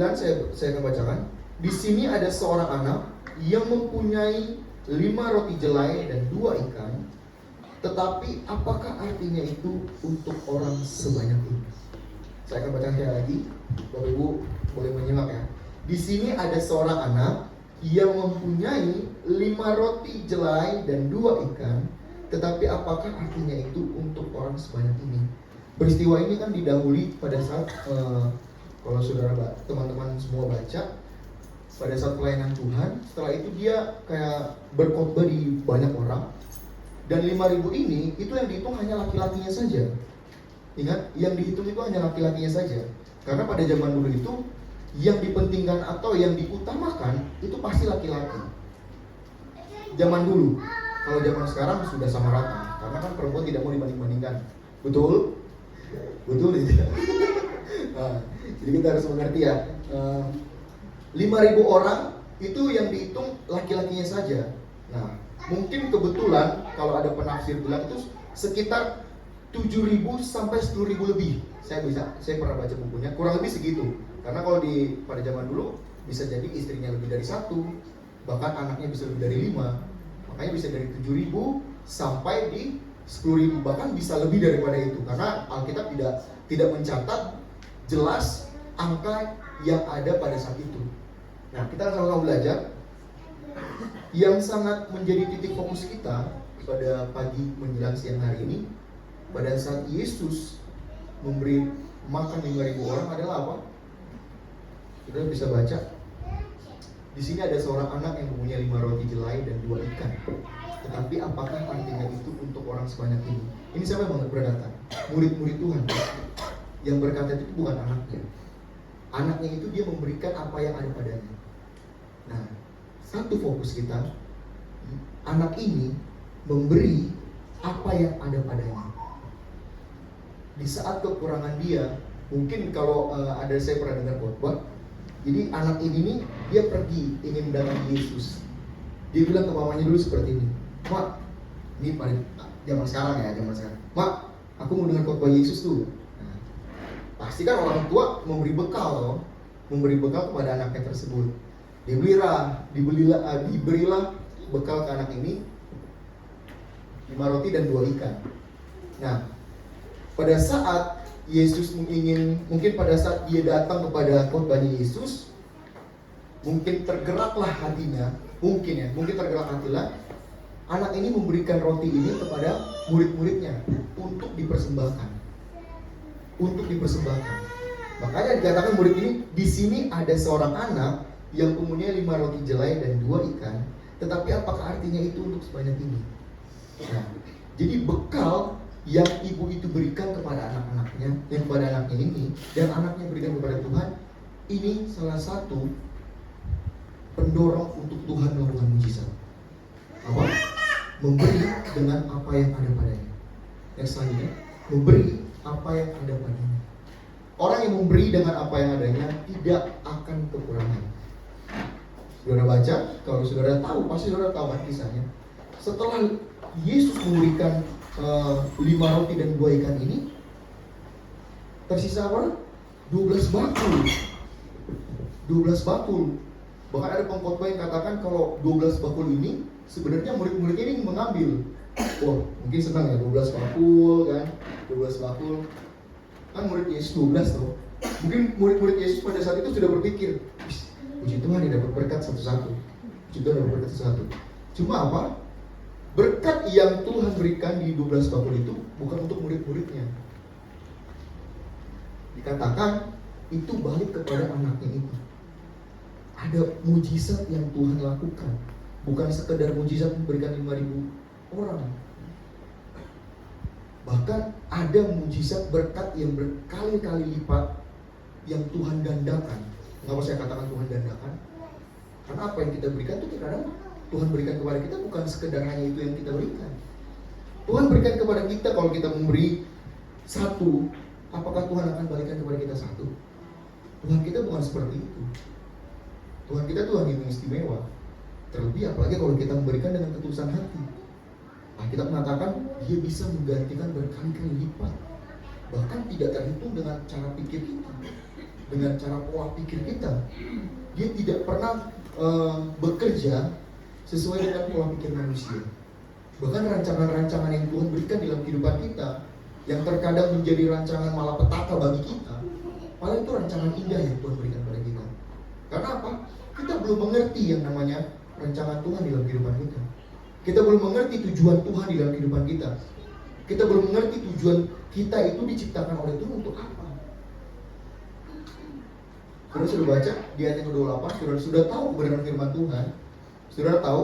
saya akan bacakan. Di sini ada seorang anak yang mempunyai 5 roti jelai dan 2 ikan. Tetapi apakah artinya itu untuk orang sebanyak ini? Saya akan bacakan sekali lagi. Bapak Ibu boleh menyimak ya. Di sini ada seorang anak yang mempunyai 5 roti jelai dan 2 ikan. Tetapi apakah artinya itu untuk orang sebanyak ini? Peristiwa ini kan didahului pada saat kalau saudara teman-teman semua baca pada saat pelayanan Tuhan, setelah itu dia kayak berkhotbah di banyak orang. Dan 5.000 ini itu yang dihitung hanya laki-lakinya saja. Ingat, yang dihitung itu hanya laki-lakinya saja. Karena pada zaman dulu itu yang dipentingkan atau yang diutamakan itu pasti laki-laki. Zaman dulu, kalau zaman sekarang sudah sama rata, karena kan perempuan tidak mau dibanding-bandingkan. Betul? Betul tidak? Nah, jadi kita harus mengerti ya. 5.000 orang itu yang dihitung laki-lakinya saja. Nah, mungkin kebetulan kalau ada penafsir bilang itu sekitar 7.000 sampai 10.000 lebih. Saya pernah baca bukunya, kurang lebih segitu. Karena kalau pada zaman dulu bisa jadi istrinya lebih dari 1, bahkan anaknya bisa lebih dari 5. Makanya bisa dari 7.000 sampai di 10.000, bahkan bisa lebih daripada itu. Karena Alkitab tidak mencatat jelas angka yang ada pada saat itu. Nah, kita sama-sama belajar. Yang sangat menjadi titik fokus kita pada pagi menjelang siang hari ini, pada saat Yesus memberi makan 5.000 orang adalah apa? Kita bisa baca. Di sini ada seorang anak yang mempunyai 5 roti jelai dan 2 ikan. Tetapi apakah artinya itu untuk orang sebanyak ini? Ini siapa yang berdatang? Murid-murid Tuhan. Yang berkata itu bukan anaknya. Anaknya itu dia memberikan apa yang ada padanya. Nah, satu fokus kita, anak ini memberi apa yang ada padanya. Di saat kekurangan dia, mungkin kalau saya pernah dengar khotbah, jadi anak ini nih, dia pergi ingin mendatangi Yesus. Dia bilang ke mamanya dulu seperti ini, "Mak, ini pada zaman sekarang ya, Mak, aku mau dengar khotbah Yesus tuh." Nah, pasti kan orang tua memberi bekal kepada anaknya tersebut. Diberilah bekal ke anak ini 5 roti dan 2 ikan. Nah, pada saat Yesus mungkin pada saat dia datang kepada khotbahnya Yesus, mungkin tergeraklah hatinya, mungkin tergerak hatinya, anak ini memberikan roti ini kepada murid-muridnya untuk dipersembahkan. Makanya dikatakan murid ini, di sini ada seorang anak yang mempunyai 5 roti jelai dan 2 ikan, tetapi apakah artinya itu untuk sebanyak ini? Nah, jadi bekal yang ibu itu berikan kepada anak-anaknya, dan kepada anaknya ini, dan anaknya berikan kepada Tuhan, ini salah satu pendorong untuk Tuhan melakukan mujizat. Apa? Memberi dengan apa yang ada padanya. Yang selanjutnya, memberi apa yang ada padanya. Orang yang memberi dengan apa yang adanya tidak akan kekurangan. Saudara baca, kalau saudara tahu, pasti saudara tahu kan kisahnya. Setelah Yesus memberikan 5 roti dan 2 ikan ini, tersisa apa? 12 bakul. 12 bakul. Bahkan ada pengkhotbah yang katakan kalau 12 bakul ini sebenarnya murid-murid ini mengambil. Wah, mungkin senang ya, 12 bakul kan, 12 bakul. Kan murid Yesus 12 tuh. Mungkin murid-murid Yesus pada saat itu sudah berpikir, puji Tuhan dia dapat berkat satu-satu. Puji Tuhan dapat berkat satu-satu. Cuma apa? Berkat yang Tuhan berikan di 12 bakul itu bukan untuk murid-muridnya. Dikatakan itu balik kepada anaknya itu. Ada mujizat yang Tuhan lakukan. Bukan sekedar mujizat memberikan 5.000 orang. Bahkan ada mujizat berkat yang berkali-kali lipat yang Tuhan gandakan. Kenapa saya katakan Tuhan gandakan? Karena apa yang kita berikan itu kadang Tuhan berikan kepada kita bukan sekedar hanya itu yang kita berikan. Tuhan berikan kepada kita, kalau kita memberi 1, apakah Tuhan akan balikan kepada kita 1? Tuhan kita bukan seperti itu. Tuhan kita Tuhan yang istimewa. Terlebih apalagi kalau kita memberikan dengan ketulusan hati. Kita mengatakan dia bisa menggantikan berkali-kali lipat. Bahkan tidak terhitung dengan cara pikir kita, dengan cara pola pikir kita. Dia tidak pernah bekerja sesuai dengan pola pikir manusia. Bahkan rancangan-rancangan yang Tuhan berikan dalam kehidupan kita, yang terkadang menjadi rancangan malapetaka bagi kita, malah itu rancangan indah yang Tuhan berikan pada kita. Karena apa? Kita belum mengerti yang namanya rancangan Tuhan dalam kehidupan kita. Kita belum mengerti tujuan Tuhan di dalam kehidupan kita. Kita belum mengerti tujuan kita itu diciptakan oleh Tuhan untuk apa. Saudara sudah baca di ayat yang ke-28, saudara sudah tahu kebenaran firman Tuhan. Saudara tahu,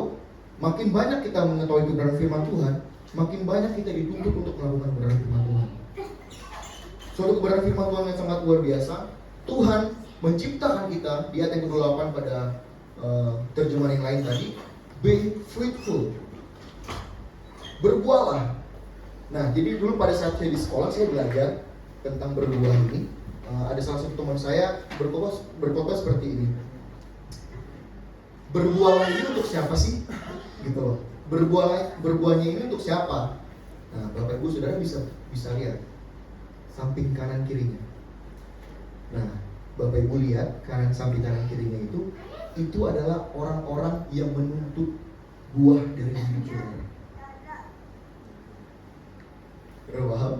makin banyak kita mengetahui kebenaran firman Tuhan, makin banyak kita dituntut untuk melakukan kebenaran firman Tuhan. Suatu kebenaran firman Tuhan yang sangat luar biasa. Tuhan menciptakan kita di ayat yang ke-28 pada terjemahan yang lain tadi, be fruitful, berbuahlah. Nah, jadi dulu pada saat saya di sekolah saya belajar tentang berbuah ini. Ada salah satu teman saya berkata seperti ini. Berbuahlah ini untuk siapa sih? Gitu loh. Berbuahnya ini untuk siapa? Nah, Bapak Ibu Saudara bisa lihat samping kanan kirinya. Nah, Bapak Ibu lihat samping kanan kirinya itu adalah orang-orang yang menuntut buah dari hidup saudara. Saudara paham?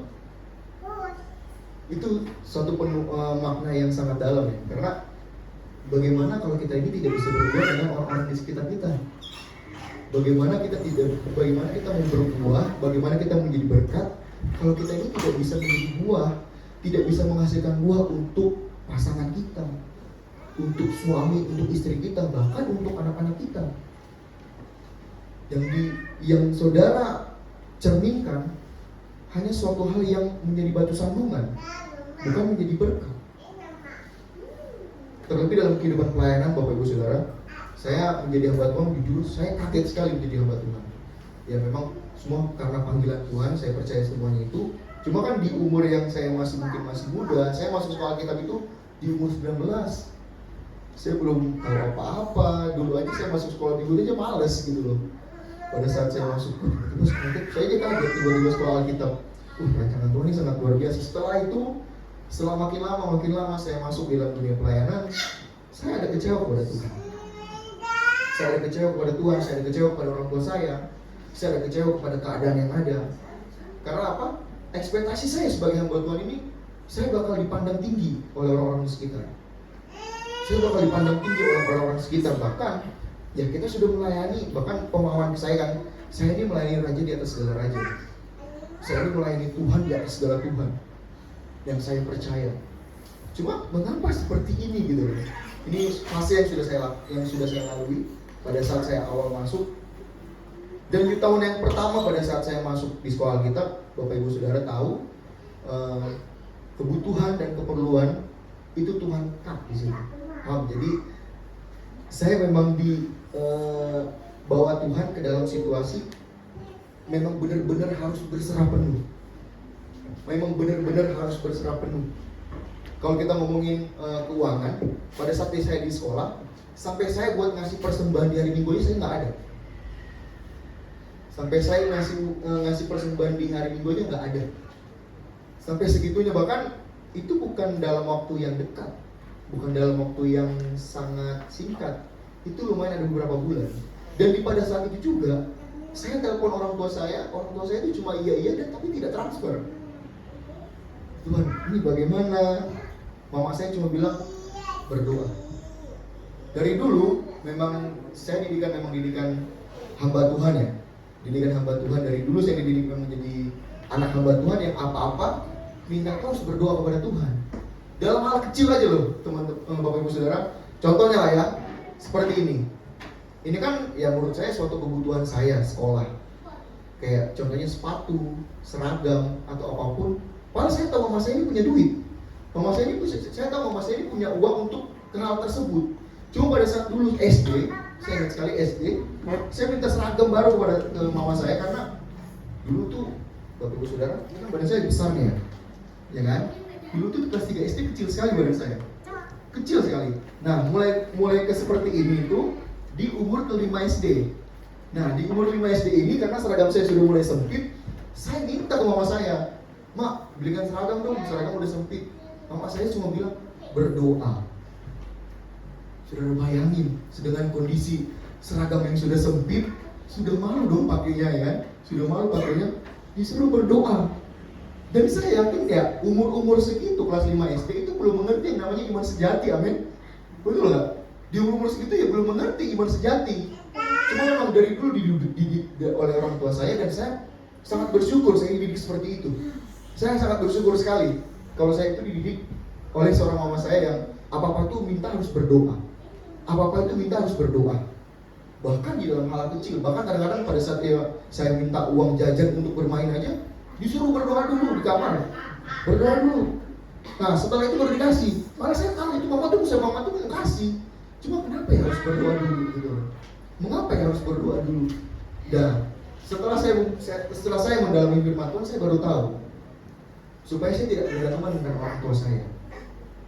Itu suatu makna yang sangat dalam ya. Karena bagaimana kalau kita ini tidak bisa berbuah dengan orang-orang di sekitar kita? Bagaimana kita mau berbuah? Bagaimana kita menjadi berkat kalau kita ini tidak bisa menjadi buah, tidak bisa menghasilkan buah untuk pasangan kita, untuk suami, untuk istri kita, bahkan untuk anak-anak kita. Yang saudara cerminkan hanya suatu hal yang menjadi batu sandungan, bukan menjadi berkat. Terlebih dalam kehidupan pelayanan Bapak Ibu Saudara, saya menjadi hamba Tuhan, jujur saya kaget sekali menjadi hamba Tuhan. Ya memang semua karena panggilan Tuhan, saya percaya semuanya itu. Cuma kan di umur yang saya masih muda, saya masuk sekolah kitab itu di umur 19. Saya belum tahu apa-apa. Dulu aja saya masuk sekolah minggu aja males gitu loh. Pada saat saya masuk terus saya aja kaget tiba-tiba sekolah kitab. Rancangan Tuhan ini sangat luar biasa. Setelah makin lama saya masuk dalam dunia pelayanan, saya ada kecewa kepada Tuhan. Saya ada kecewa kepada Tuhan, saya ada kecewa kepada orang tua saya ada kecewa kepada keadaan yang ada. Karena apa? Ekspektasi saya sebagai hamba Tuhan ini, saya bakal dipandang tinggi oleh orang-orang di sekitar. Saya bakal dipandang tinggi oleh orang-orang sekitar. Bahkan, ya kita sudah melayani, bahkan pemahaman saya kan, saya ini melayani raja di atas segala raja. Saya ini melayani Tuhan di atas segala Tuhan yang saya percaya. Cuma mengapa seperti ini gitu loh? Ini fase yang sudah saya lalui pada saat saya awal masuk. Dan di tahun yang pertama pada saat saya masuk di sekolah kitab, Bapak Ibu Saudara tahu kebutuhan dan keperluan itu Tuhan cut di sini. Jadi saya memang dibawa Tuhan ke dalam situasi memang benar-benar harus berserah penuh. Kalau kita ngomongin keuangan, pada saat saya di sekolah, sampai saya buat ngasih persembahan di hari Minggu aja saya nggak ada. Sampai saya ngasih persembahan di hari Minggu aja nggak ada. Sampai segitunya, bahkan itu bukan dalam waktu yang dekat, bukan dalam waktu yang sangat singkat. Itu lumayan ada beberapa bulan. Dan pada saat itu juga, saya telepon orang tua saya itu cuma iya dan tapi tidak transfer. Tuhan, ini bagaimana? Mama saya cuma bilang berdoa. Dari dulu memang saya didikan hamba Tuhan ya. Didikan hamba Tuhan dari dulu saya dididik menjadi anak hamba Tuhan yang apa-apa minta terus berdoa kepada Tuhan. Dalam hal kecil aja loh, teman-teman Bapak Ibu Saudara. Contohnya lah ya, seperti ini. Ini kan ya menurut saya suatu kebutuhan saya sekolah. Kayak contohnya sepatu, seragam atau apapun. Padahal saya tahu mama saya ini punya duit. Saya tahu mama saya ini punya uang untuk hal tersebut. Cuma pada saat dulu SD, saya ingat sekali SD, saya minta seragam baru kepada mama saya karena dulu tuh Bapak Ibu Saudara, ini kan badan saya besar nih ya kan? Dulu tuh kelas 3 SD kecil sekali badan saya, kecil sekali. Nah mulai ke seperti ini tuh di umur ke-5 SD. Nah di umur 5 SD ini karena seragam saya sudah mulai sempit, saya minta ke mama saya, "Mak, belikan seragam dong, seragam udah sempit." Mama saya cuma bilang, "Berdoa." Saudara bayangin, sedangkan kondisi seragam yang sudah sempit, sudah malu dong pakainya ya, disuruh berdoa. Dan saya yakin ya, umur segitu, kelas 5 SD itu belum mengerti yang namanya iman sejati, amin. Betul gak? Di umur segitu ya belum mengerti iman sejati. Cuma memang dari dulu dididik oleh orang tua saya, dan saya sangat bersyukur saya dididik seperti itu. Saya sangat bersyukur sekali kalau saya itu dididik oleh seorang mama saya yang apa-apa tuh minta harus berdoa. Apa-apa itu minta harus berdoa. Bahkan di dalam hal kecil, bahkan kadang-kadang pada saat saya minta uang jajan untuk bermain aja, disuruh berdoa dulu di kamar. Berdoa dulu. Nah setelah itu baru dikasih. Malah saya tahu itu mama tuh mau kasih. Cuma kenapa ya harus berdoa dulu gitu? Mengapa ya harus berdoa dulu? Dan setelah saya mendalami firman Tuhan, saya baru tahu supaya saya tidak bergantungan dengan orang tua saya.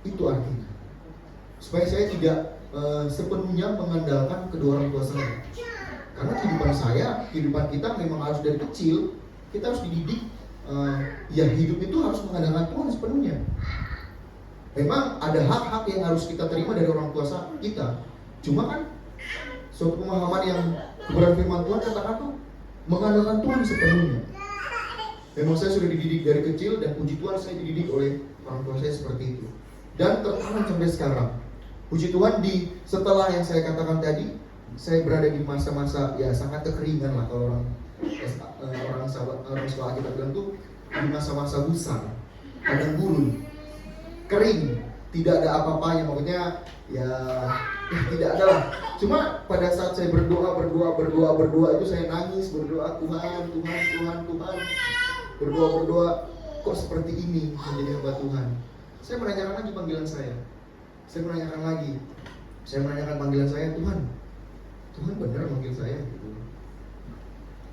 Itu artinya supaya saya tidak sepenuhnya mengandalkan kedua orang tua saya. Karena kehidupan kita memang harus dari kecil kita harus dididik. Ya hidup itu harus mengandalkan Tuhan sepenuhnya. Memang ada hak-hak yang harus kita terima dari orang tua kita. Cuma kan suatu pemahaman yang kebenaran firman Tuhan katakan tuh mengandalkan Tuhan sepenuhnya. Memang saya sudah dididik dari kecil dan puji Tuhan saya dididik oleh orang tua saya seperti itu. Dan tertanam sampai sekarang. Puji Tuhan setelah yang saya katakan tadi, saya berada di masa-masa ya sangat kekeringan lah kalau orang sekolah kita bilang tuh di masa-masa gusar, padang gurun, kering, tidak ada apa-apanya, maksudnya ya tidak ada lah. Cuma pada saat saya berdoa itu saya nangis, berdoa Tuhan, berdoa kok seperti ini menjadi hamba Tuhan. Saya menanyakan lagi panggilan saya. Saya menanyakan panggilan saya, Tuhan benar manggil saya gitu.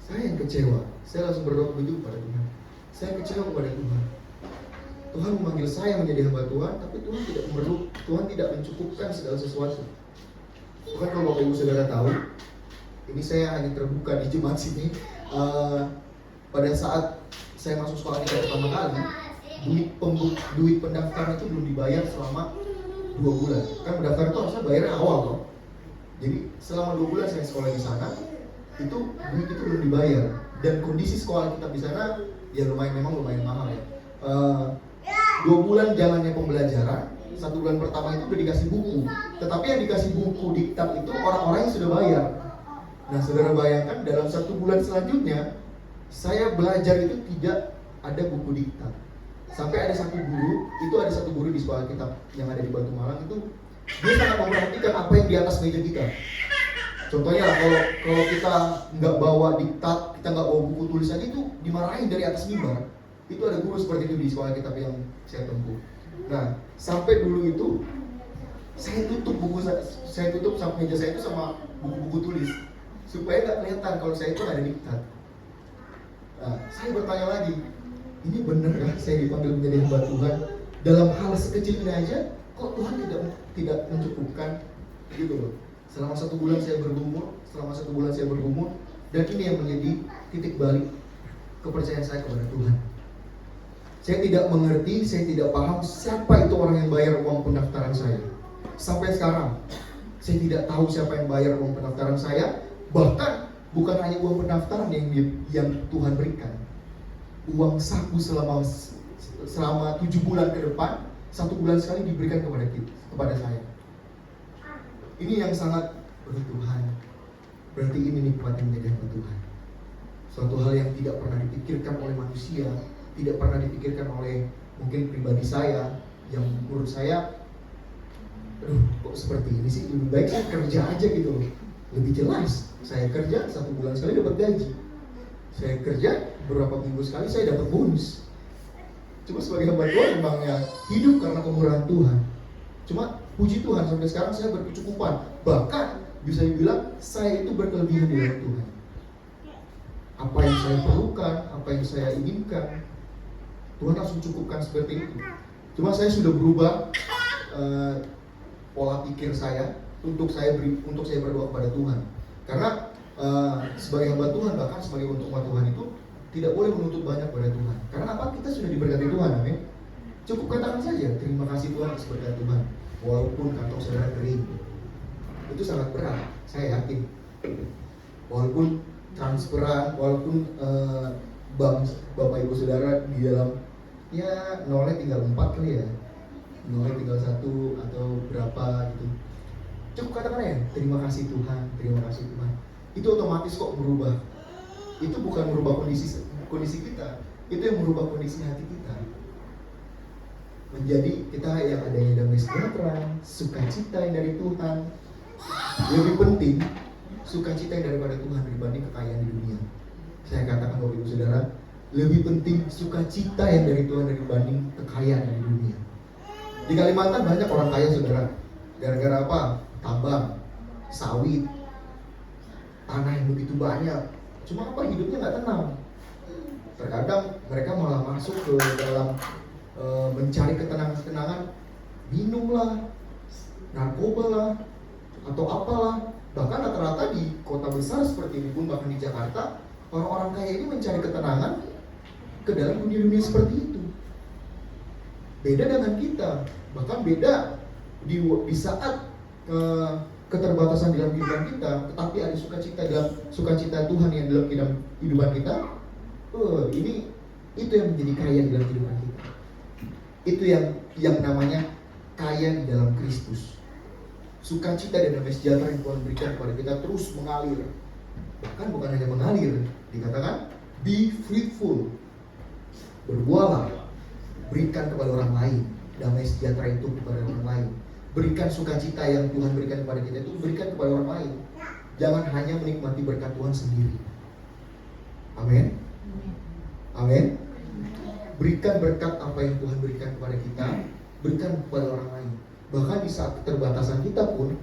Saya yang kecewa. Saya langsung berdoa begitu kepada Tuhan. Saya kecewa kepada Tuhan. Tuhan memanggil saya menjadi hamba Tuhan, tapi Tuhan tidak mencukupkan segala sesuatu. Bukan kalau Bapak Ibu Saudara tahu, ini saya hanya terbuka di jemaat sini. Pada saat saya masuk sekolah kita pertama kali, duit pendaftaran itu belum dibayar selama 2 bulan. Kan pendaftaran itu harusnya bayarnya awal loh. Jadi selama 2 bulan saya sekolah di sana, itu duit itu belum dibayar. Dan kondisi sekolah kita di sana ya lumayan mahal ya. 2 bulan jalannya pembelajaran, 1 bulan pertama itu udah dikasih buku. Tetapi yang dikasih buku diktat itu orang-orang yang sudah bayar. Nah saudara bayangkan dalam 1 bulan selanjutnya saya belajar itu tidak ada buku diktat. Sampai ada satu guru di sekolah kita yang ada di Batu Malang itu dia sangat memperhatikan apa yang di atas meja kita. Contohnya lah kalau kita nggak bawa diktat, kita nggak bawa buku tulisan itu dimarahin dari atas mimbar. Itu ada guru seperti itu di sekolah kita yang saya tempuh. Nah sampai dulu itu saya tutup sampai meja saya itu sama buku-buku tulis supaya nggak kelihatan kalau saya itu ada diktat. Nah, saya bertanya lagi, ini benar ya saya dipanggil menjadi hamba Tuhan dalam hal sekecil ini aja? Kok Tuhan tidak mencukupkan gitu loh. Selama 1 bulan saya bergumul, dan ini yang menjadi titik balik kepercayaan saya kepada Tuhan. Saya tidak mengerti, saya tidak paham siapa itu orang yang bayar uang pendaftaran saya. Sampai sekarang saya tidak tahu siapa yang bayar uang pendaftaran saya. Bahkan bukan hanya uang pendaftaran yang Tuhan berikan, uang saku selama 7 bulan ke depan, 1 bulan sekali diberikan kepada saya. Ini yang sangat Tuhan. Berarti ini nikmat yang menjadi hamba Tuhan. Suatu hal yang tidak pernah dipikirkan oleh manusia, tidak pernah dipikirkan oleh mungkin pribadi saya, yang menurut saya, kok seperti ini sih, lebih baik saya kerja aja gitu loh. Lebih jelas, saya kerja 1 bulan sekali dapat gaji. Saya kerja beberapa minggu sekali saya dapat bonus. Cuma sebagai hamba Tuhan memang ya hidup karena kemurahan Tuhan. Cuma puji Tuhan sampai sekarang saya berkecukupan. Bahkan bisa dibilang saya itu berkelebihan di dalam Tuhan. Apa yang saya perlukan, apa yang saya inginkan, Tuhan langsung cukupkan seperti itu. Cuma saya sudah berubah pola pikir saya untuk saya berdoa kepada Tuhan. Karena sebagai hamba Tuhan, bahkan sebagai untuk umat Tuhan itu tidak boleh menuntut banyak pada Tuhan. Karena apa? Kita sudah diberkati Tuhan, amin. Cukup katakan saja, terima kasih Tuhan atas berkat Tuhan. Walaupun kantong saudara kering, itu sangat berat, saya yakin. Walaupun transferan, walaupun bank Bapak Ibu Saudara di dalam ya nolnya tinggal 4 kali ya, nolnya tinggal 1 atau berapa gitu. Cukup katakan ya, terima kasih Tuhan, terima kasih Tuhan. Itu otomatis kok berubah. Itu bukan merubah kondisi kita, itu yang merubah kondisi hati kita. Menjadi kita yang adanya damai sejahtera, sukacita yang dari Tuhan. Lebih penting sukacita yang daripada Tuhan dibanding kekayaan di dunia. Saya katakan Bapak Ibu Saudara, lebih penting sukacita yang dari Tuhan dibanding kekayaan di dunia. Di Kalimantan banyak orang kaya saudara. Gara-gara apa? Tambang, sawit, tanah yang begitu banyak. Cuma apa? Hidupnya nggak tenang. Terkadang mereka malah masuk ke dalam mencari ketenangan, minumlah, narkoba lah, atau apalah. Bahkan rata-rata di kota besar seperti ini pun, bahkan di Jakarta, orang-orang kaya ini mencari ketenangan ke dalam dunia-dunia seperti itu. Beda dengan kita, bahkan beda di saat keterbatasan dalam kehidupan kita, tetapi ada sukacita dalam sukacita Tuhan yang dalam kehidupan kita. Itu yang menjadi kaya di dalam kehidupan kita. Itu yang namanya kaya di dalam Kristus. Sukacita dan damai sejahtera yang Tuhan berikan kepada kita terus mengalir. Bahkan bukan hanya mengalir, dikatakan be fruitful, berbuahlah, berikan kepada orang lain damai sejahtera itu kepada orang lain. Berikan sukacita yang Tuhan berikan kepada kita itu berikan kepada orang lain. Jangan hanya menikmati berkat Tuhan sendiri. Amin. Amin. Berikan berkat apa yang Tuhan berikan kepada kita, berikan kepada orang lain. Bahkan di saat keterbatasan kita pun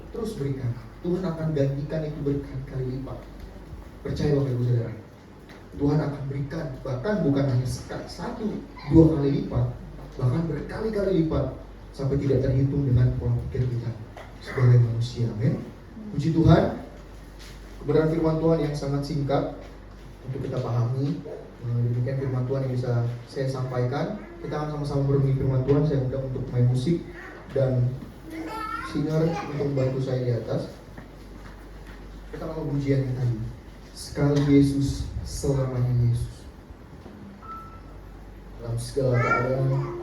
terus berikan. Tuhan akan gantikan itu berkali-kali lipat. Percaya Bapak Ibu Saudara, Tuhan akan berikan, bahkan bukan hanya sekali, 1-2 kali lipat, bahkan berkali-kali lipat, sampai tidak terhitung dengan pola pikir kita sebagai manusia. Amin. Puji Tuhan. Kebenaran firman Tuhan yang sangat singkat untuk kita pahami. Demikian firman Tuhan yang bisa saya sampaikan. Kita akan sama-sama merenungi firman Tuhan. Saya undang untuk main musik dan singer untuk membantu saya di atas. Kita akan pujian yang tadi. Sekali Yesus, selamanya Yesus. Dalam segala keadaan.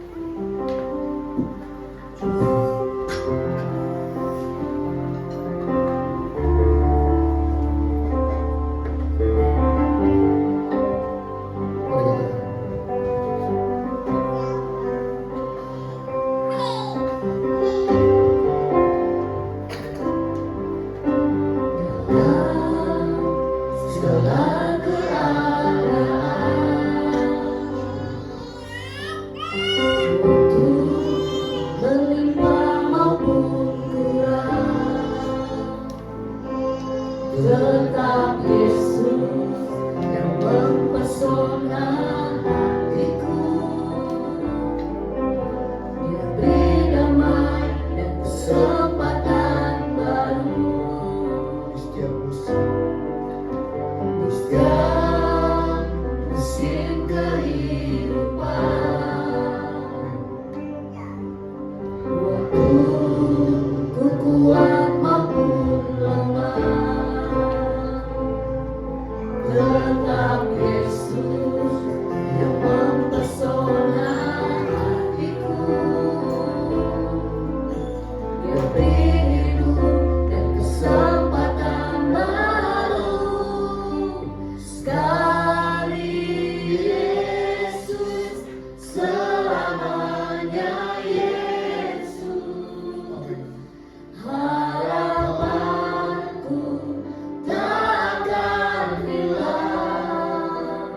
Tetap Yesus yang mempesona hatiku. Dia beri damai dan kesempatan baru Di setiap di setiap musim kehidupan. Waktu ku kuat maupun lemah, tetap Yesus yang mempesona hatiku. Dia beri hidup dan kesempatan baru. Sekali Yesus, selamanya Yesus. Harapanku takkan hilang.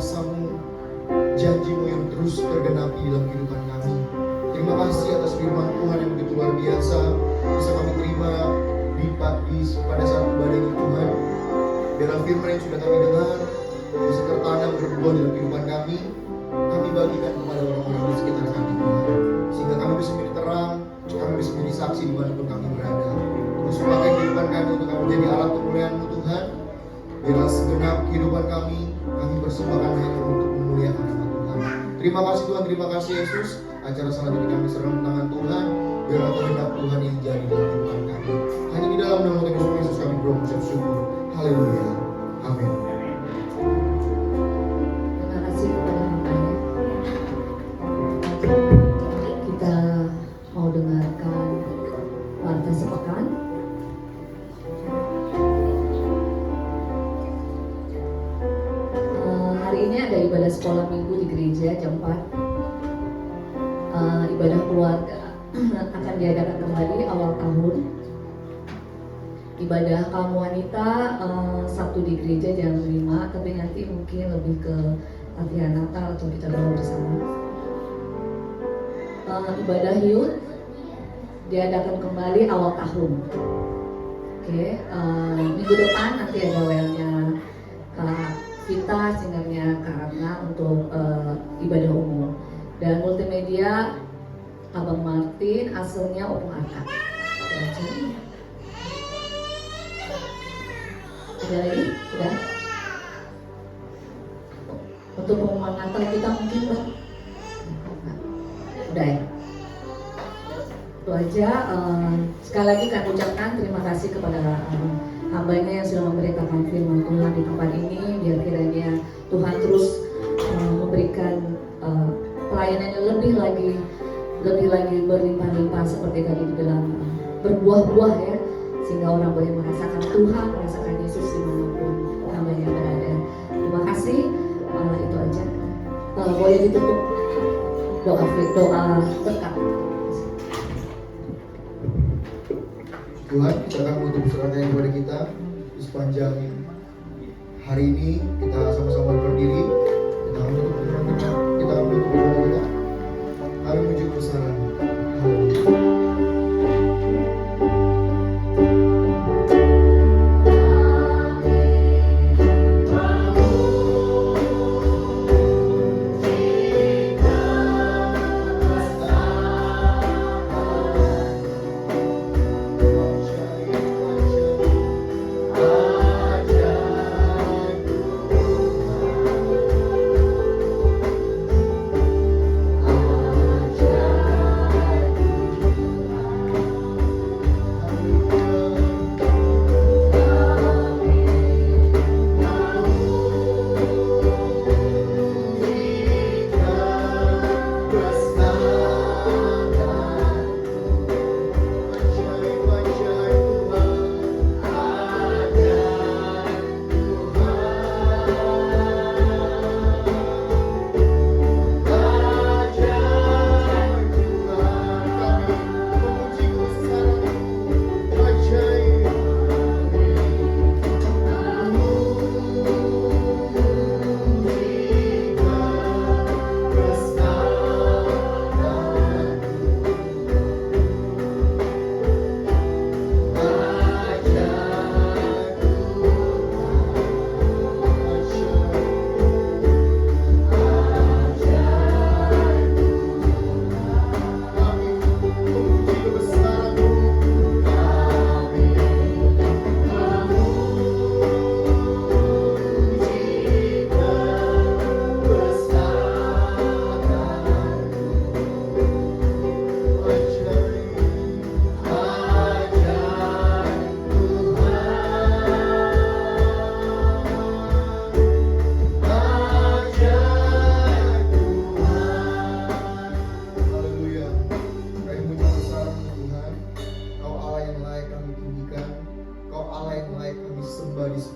kuasa-Mu, janji-Mu yang terus tergenapi dalam kehidupan kami. Terima kasih atas firman Tuhan yang begitu luar biasa bisa kami terima pada saat ibadah ini Tuhan. Biarlah firman yang sudah kami dengar bisa tertanam berbuah dalam kehidupan kami bagikan kepada orang-orang di sekitar kami Tuhan, sehingga kami bisa menjadi terang, kami bisa menjadi saksi dimanapun kami berada. Terus pakai kehidupan kami untuk kami menjadi alat kemuliaan-Mu Tuhan. Biarlah segenap kehidupan kami persembahkan hanya untuk memuliakan nama Tuhan. Terima kasih Tuhan, terima kasih Yesus. Acara selanjutnya kami serahkan tangan Tuhan. Biarlah kehendak Tuhan yang jadi dalam kehidupan kami. Hanya di dalam nama Tuhan Yesus kami berucap syukur. Haleluya. Amin. Terima kasih kepada hamba-Nya. Kita mau dengarkan warta sepekan. Hari ini ada ibadah sekolah minggu di gereja jam 4. Ibadah keluarga akan diadakan kembali awal tahun. Ibadah kaum wanita Sabtu di gereja jam 5, tapi nanti mungkin lebih ke latihan Natal atau kita doa bersama. Ibadah youth diadakan kembali awal tahun. Minggu depan nanti ada welnya Kak Vita, singernya Kak Ratna untuk ibadah umum. Dan multimedia Abang Martin, aslinya Opung Arka. Ada lagi? Udah? Untuk pengumuman Natal kita mungkin Bang? Udah ya? Itu aja. Sekali lagi kami ucapkan terima kasih kepada hamba-Nya yang sudah memberitakan firman Tuhan di tempat ini. Biar kiranya Tuhan terus memberikan pelayanan yang lebih lagi berlimpah-limpah seperti tadi dibilang berbuah-buah ya, sehingga orang boleh merasakan Tuhan, merasakan Yesus dimanapun hamba-Nya berada. Terima kasih. Itu aja. Boleh ditutup doa berkat. Tuhan, kita akan menutup serahkan kepada kita di sepanjang hari ini. Kita sama-sama berdiri. Kita akan menutup firman kita. Kita akan menutup doa kita. Kami menuju kebesaran.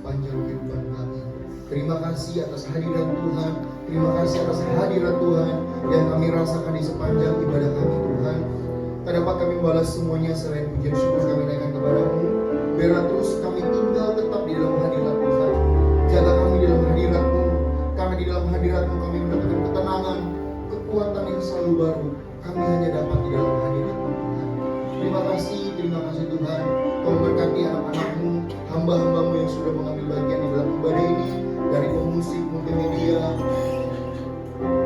Haleluya. Terima kasih atas hadirat Tuhan. Terima kasih atas hadirat Tuhan yang kami rasakan di sepanjang ibadah kami Tuhan. Tak dapat kami balas semuanya selain pujian syukur kami naikkan kepada-Mu. Biarlah terus kami tinggal tetap di dalam hadirat Tuhan. Jaga kami di dalam hadirat-Mu. Karena di dalam hadirat hadirat-Mu kami mendapatkan ketenangan, kekuatan yang selalu baru. Kami hanya dapat di dalam hadirat-Mu Tuhan. Terima kasih Tuhan. Kau berkati anak-anak-Mu, hamba-hamba-Mu yang sudah mengambil bagian di dalam ibadah ini, dari pemusik, multimedia,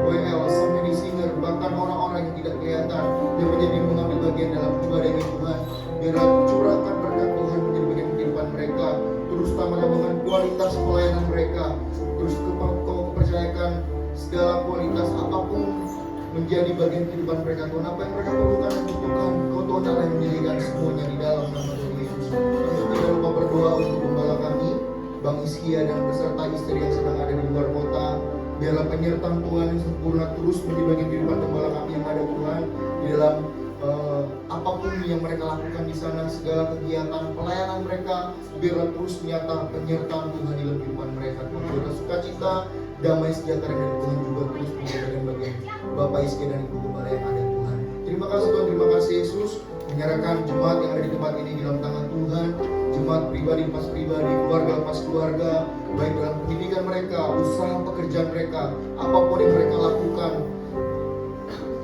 WL, sampai di singer, bahkan orang-orang yang tidak kelihatan yang menjadi mengambil bagian dalam ibadah ini Tuhan. Biarlah curahkan berkat Tuhan menjadi bagian kehidupan mereka. Terus tambah-tambahkan kualitas pelayanan mereka. Terus Kau percayakan segala kualitas apapun menjadi bagian kehidupan mereka Tuhan. Apa yang mereka perlukan dan butuhkan, Kau Tuhan Allah yang menyediakan semuanya di dalam nama Tuhan Yesus. Kami tidak lupa berdoa untuk gembala kami, Bang Iskia dan beserta istri yang sedang ada di luar kota. Biarlah penyertaan Tuhan yang sempurna terus menjadi bagian kehidupan gembala kami yang ada Tuhan di dalam apapun yang mereka lakukan di sana, segala kegiatan pelayanan mereka, biarlah terus nyata penyertaan Tuhan di dalam kehidupan mereka. Biarlah sukacita, damai sejahtera dari Tuhan juga terus menjadi bagian Bapak Iskia dan Ibu Gembala yang ada Tuhan. Terima kasih Tuhan, terima kasih Yesus. Menyerahkan jemaat yang ada di tempat ini di dalam tangan Tuhan. Jemaat pribadi lepas pribadi, keluarga lepas keluarga, baik dalam pendidikan mereka, usaha pekerjaan mereka, apapun yang mereka lakukan,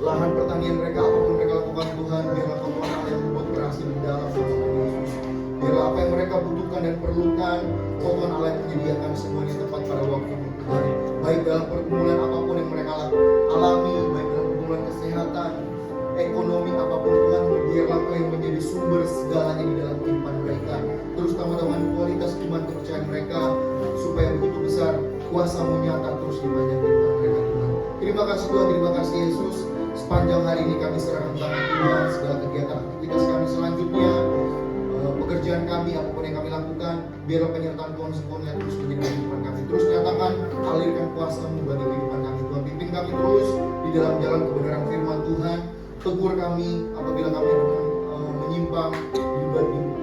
lahan pertanian mereka, apapun mereka lakukan Tuhan, biarlah Tuhan Allah yang membuat berhasil di dalam nama Yesus. Biarlah apa yang mereka butuhkan dan perlukan, Tuhan Allah yang menyediakan semuanya tepat pada waktu Tuhan. Baik dalam pergumulan apapun yang mereka alami, baik dalam pergumulan kesehatan, ekonomi apapun Tuhan, biarlah Kau yang menjadi sumber segalanya di dalam kehidupan mereka. Terus tambah-tambah kualitas iman kepercayaan mereka, supaya begitu besar kuasa-Mu nyata terus di banyak kehidupan mereka Tuhan. Terima kasih Tuhan, terima kasih Yesus. Sepanjang hari ini kami serahkan tangan Tuhan, segala kegiatan aktivitas kami selanjutnya, pekerjaan kami, apapun yang kami lakukan, biarlah penyertaan Tuhan sempurna terus menjadi kehidupan kami. Terus nyatakan, alirkan kuasa-Mu bagi kehidupan kami Tuhan. Pimpin kami terus di dalam jalan kebenaran firman Tuhan. Tegur kami apabila kami menyimpang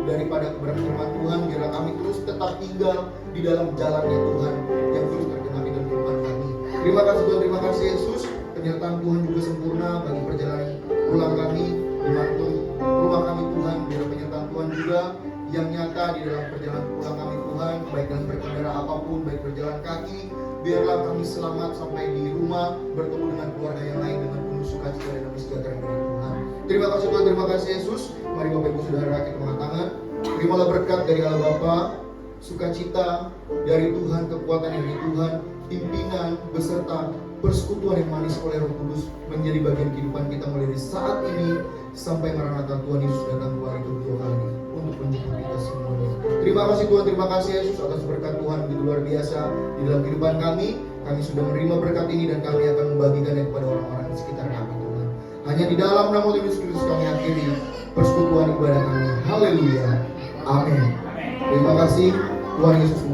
daripada kebenaran firman Tuhan. Biarlah kami terus tetap tinggal di dalam jalannya Tuhan yang terus tergenapi dalam kehidupan kami. Terima kasih Tuhan, terima kasih Yesus. Penyertaan Tuhan juga sempurna bagi perjalanan pulang kami dimanapun rumah kami Tuhan. Biarlah penyertaan Tuhan juga yang nyata di dalam perjalanan pulang kami Tuhan, baik dalam berkendara apapun, baik berjalan kaki. Biarlah kami selamat sampai di rumah, bertemu dengan keluarga yang lain dengan penuh sukacita dan damai sejahtera dari Tuhan. Terima kasih Tuhan, terima kasih Yesus. Mari Bapak Ibu Saudara kita angkat tangan. Terimalah berkat dari Allah Bapa, sukacita dari Tuhan, kekuatan dari Tuhan, pimpinan beserta persekutuan yang manis oleh Roh Kudus menjadi bagian kehidupan kita mulai dari saat ini sampai Maranatha Tuhan Yesus datang kembali kedua kali untuk menjemput kita semuanya. Terima kasih Tuhan, terima kasih Yesus atas berkat Tuhan begitu luar biasa di dalam kehidupan kami. Kami sudah menerima berkat ini dan kami akan membagikannya kepada orang-orang di sekitar kami Tuhan. Hanya di dalam nama Tuhan Yesus Kristus kami akhiri persekutuan ibadah kami. Haleluya. Amin. Terima kasih Tuhan Yesus memberkati.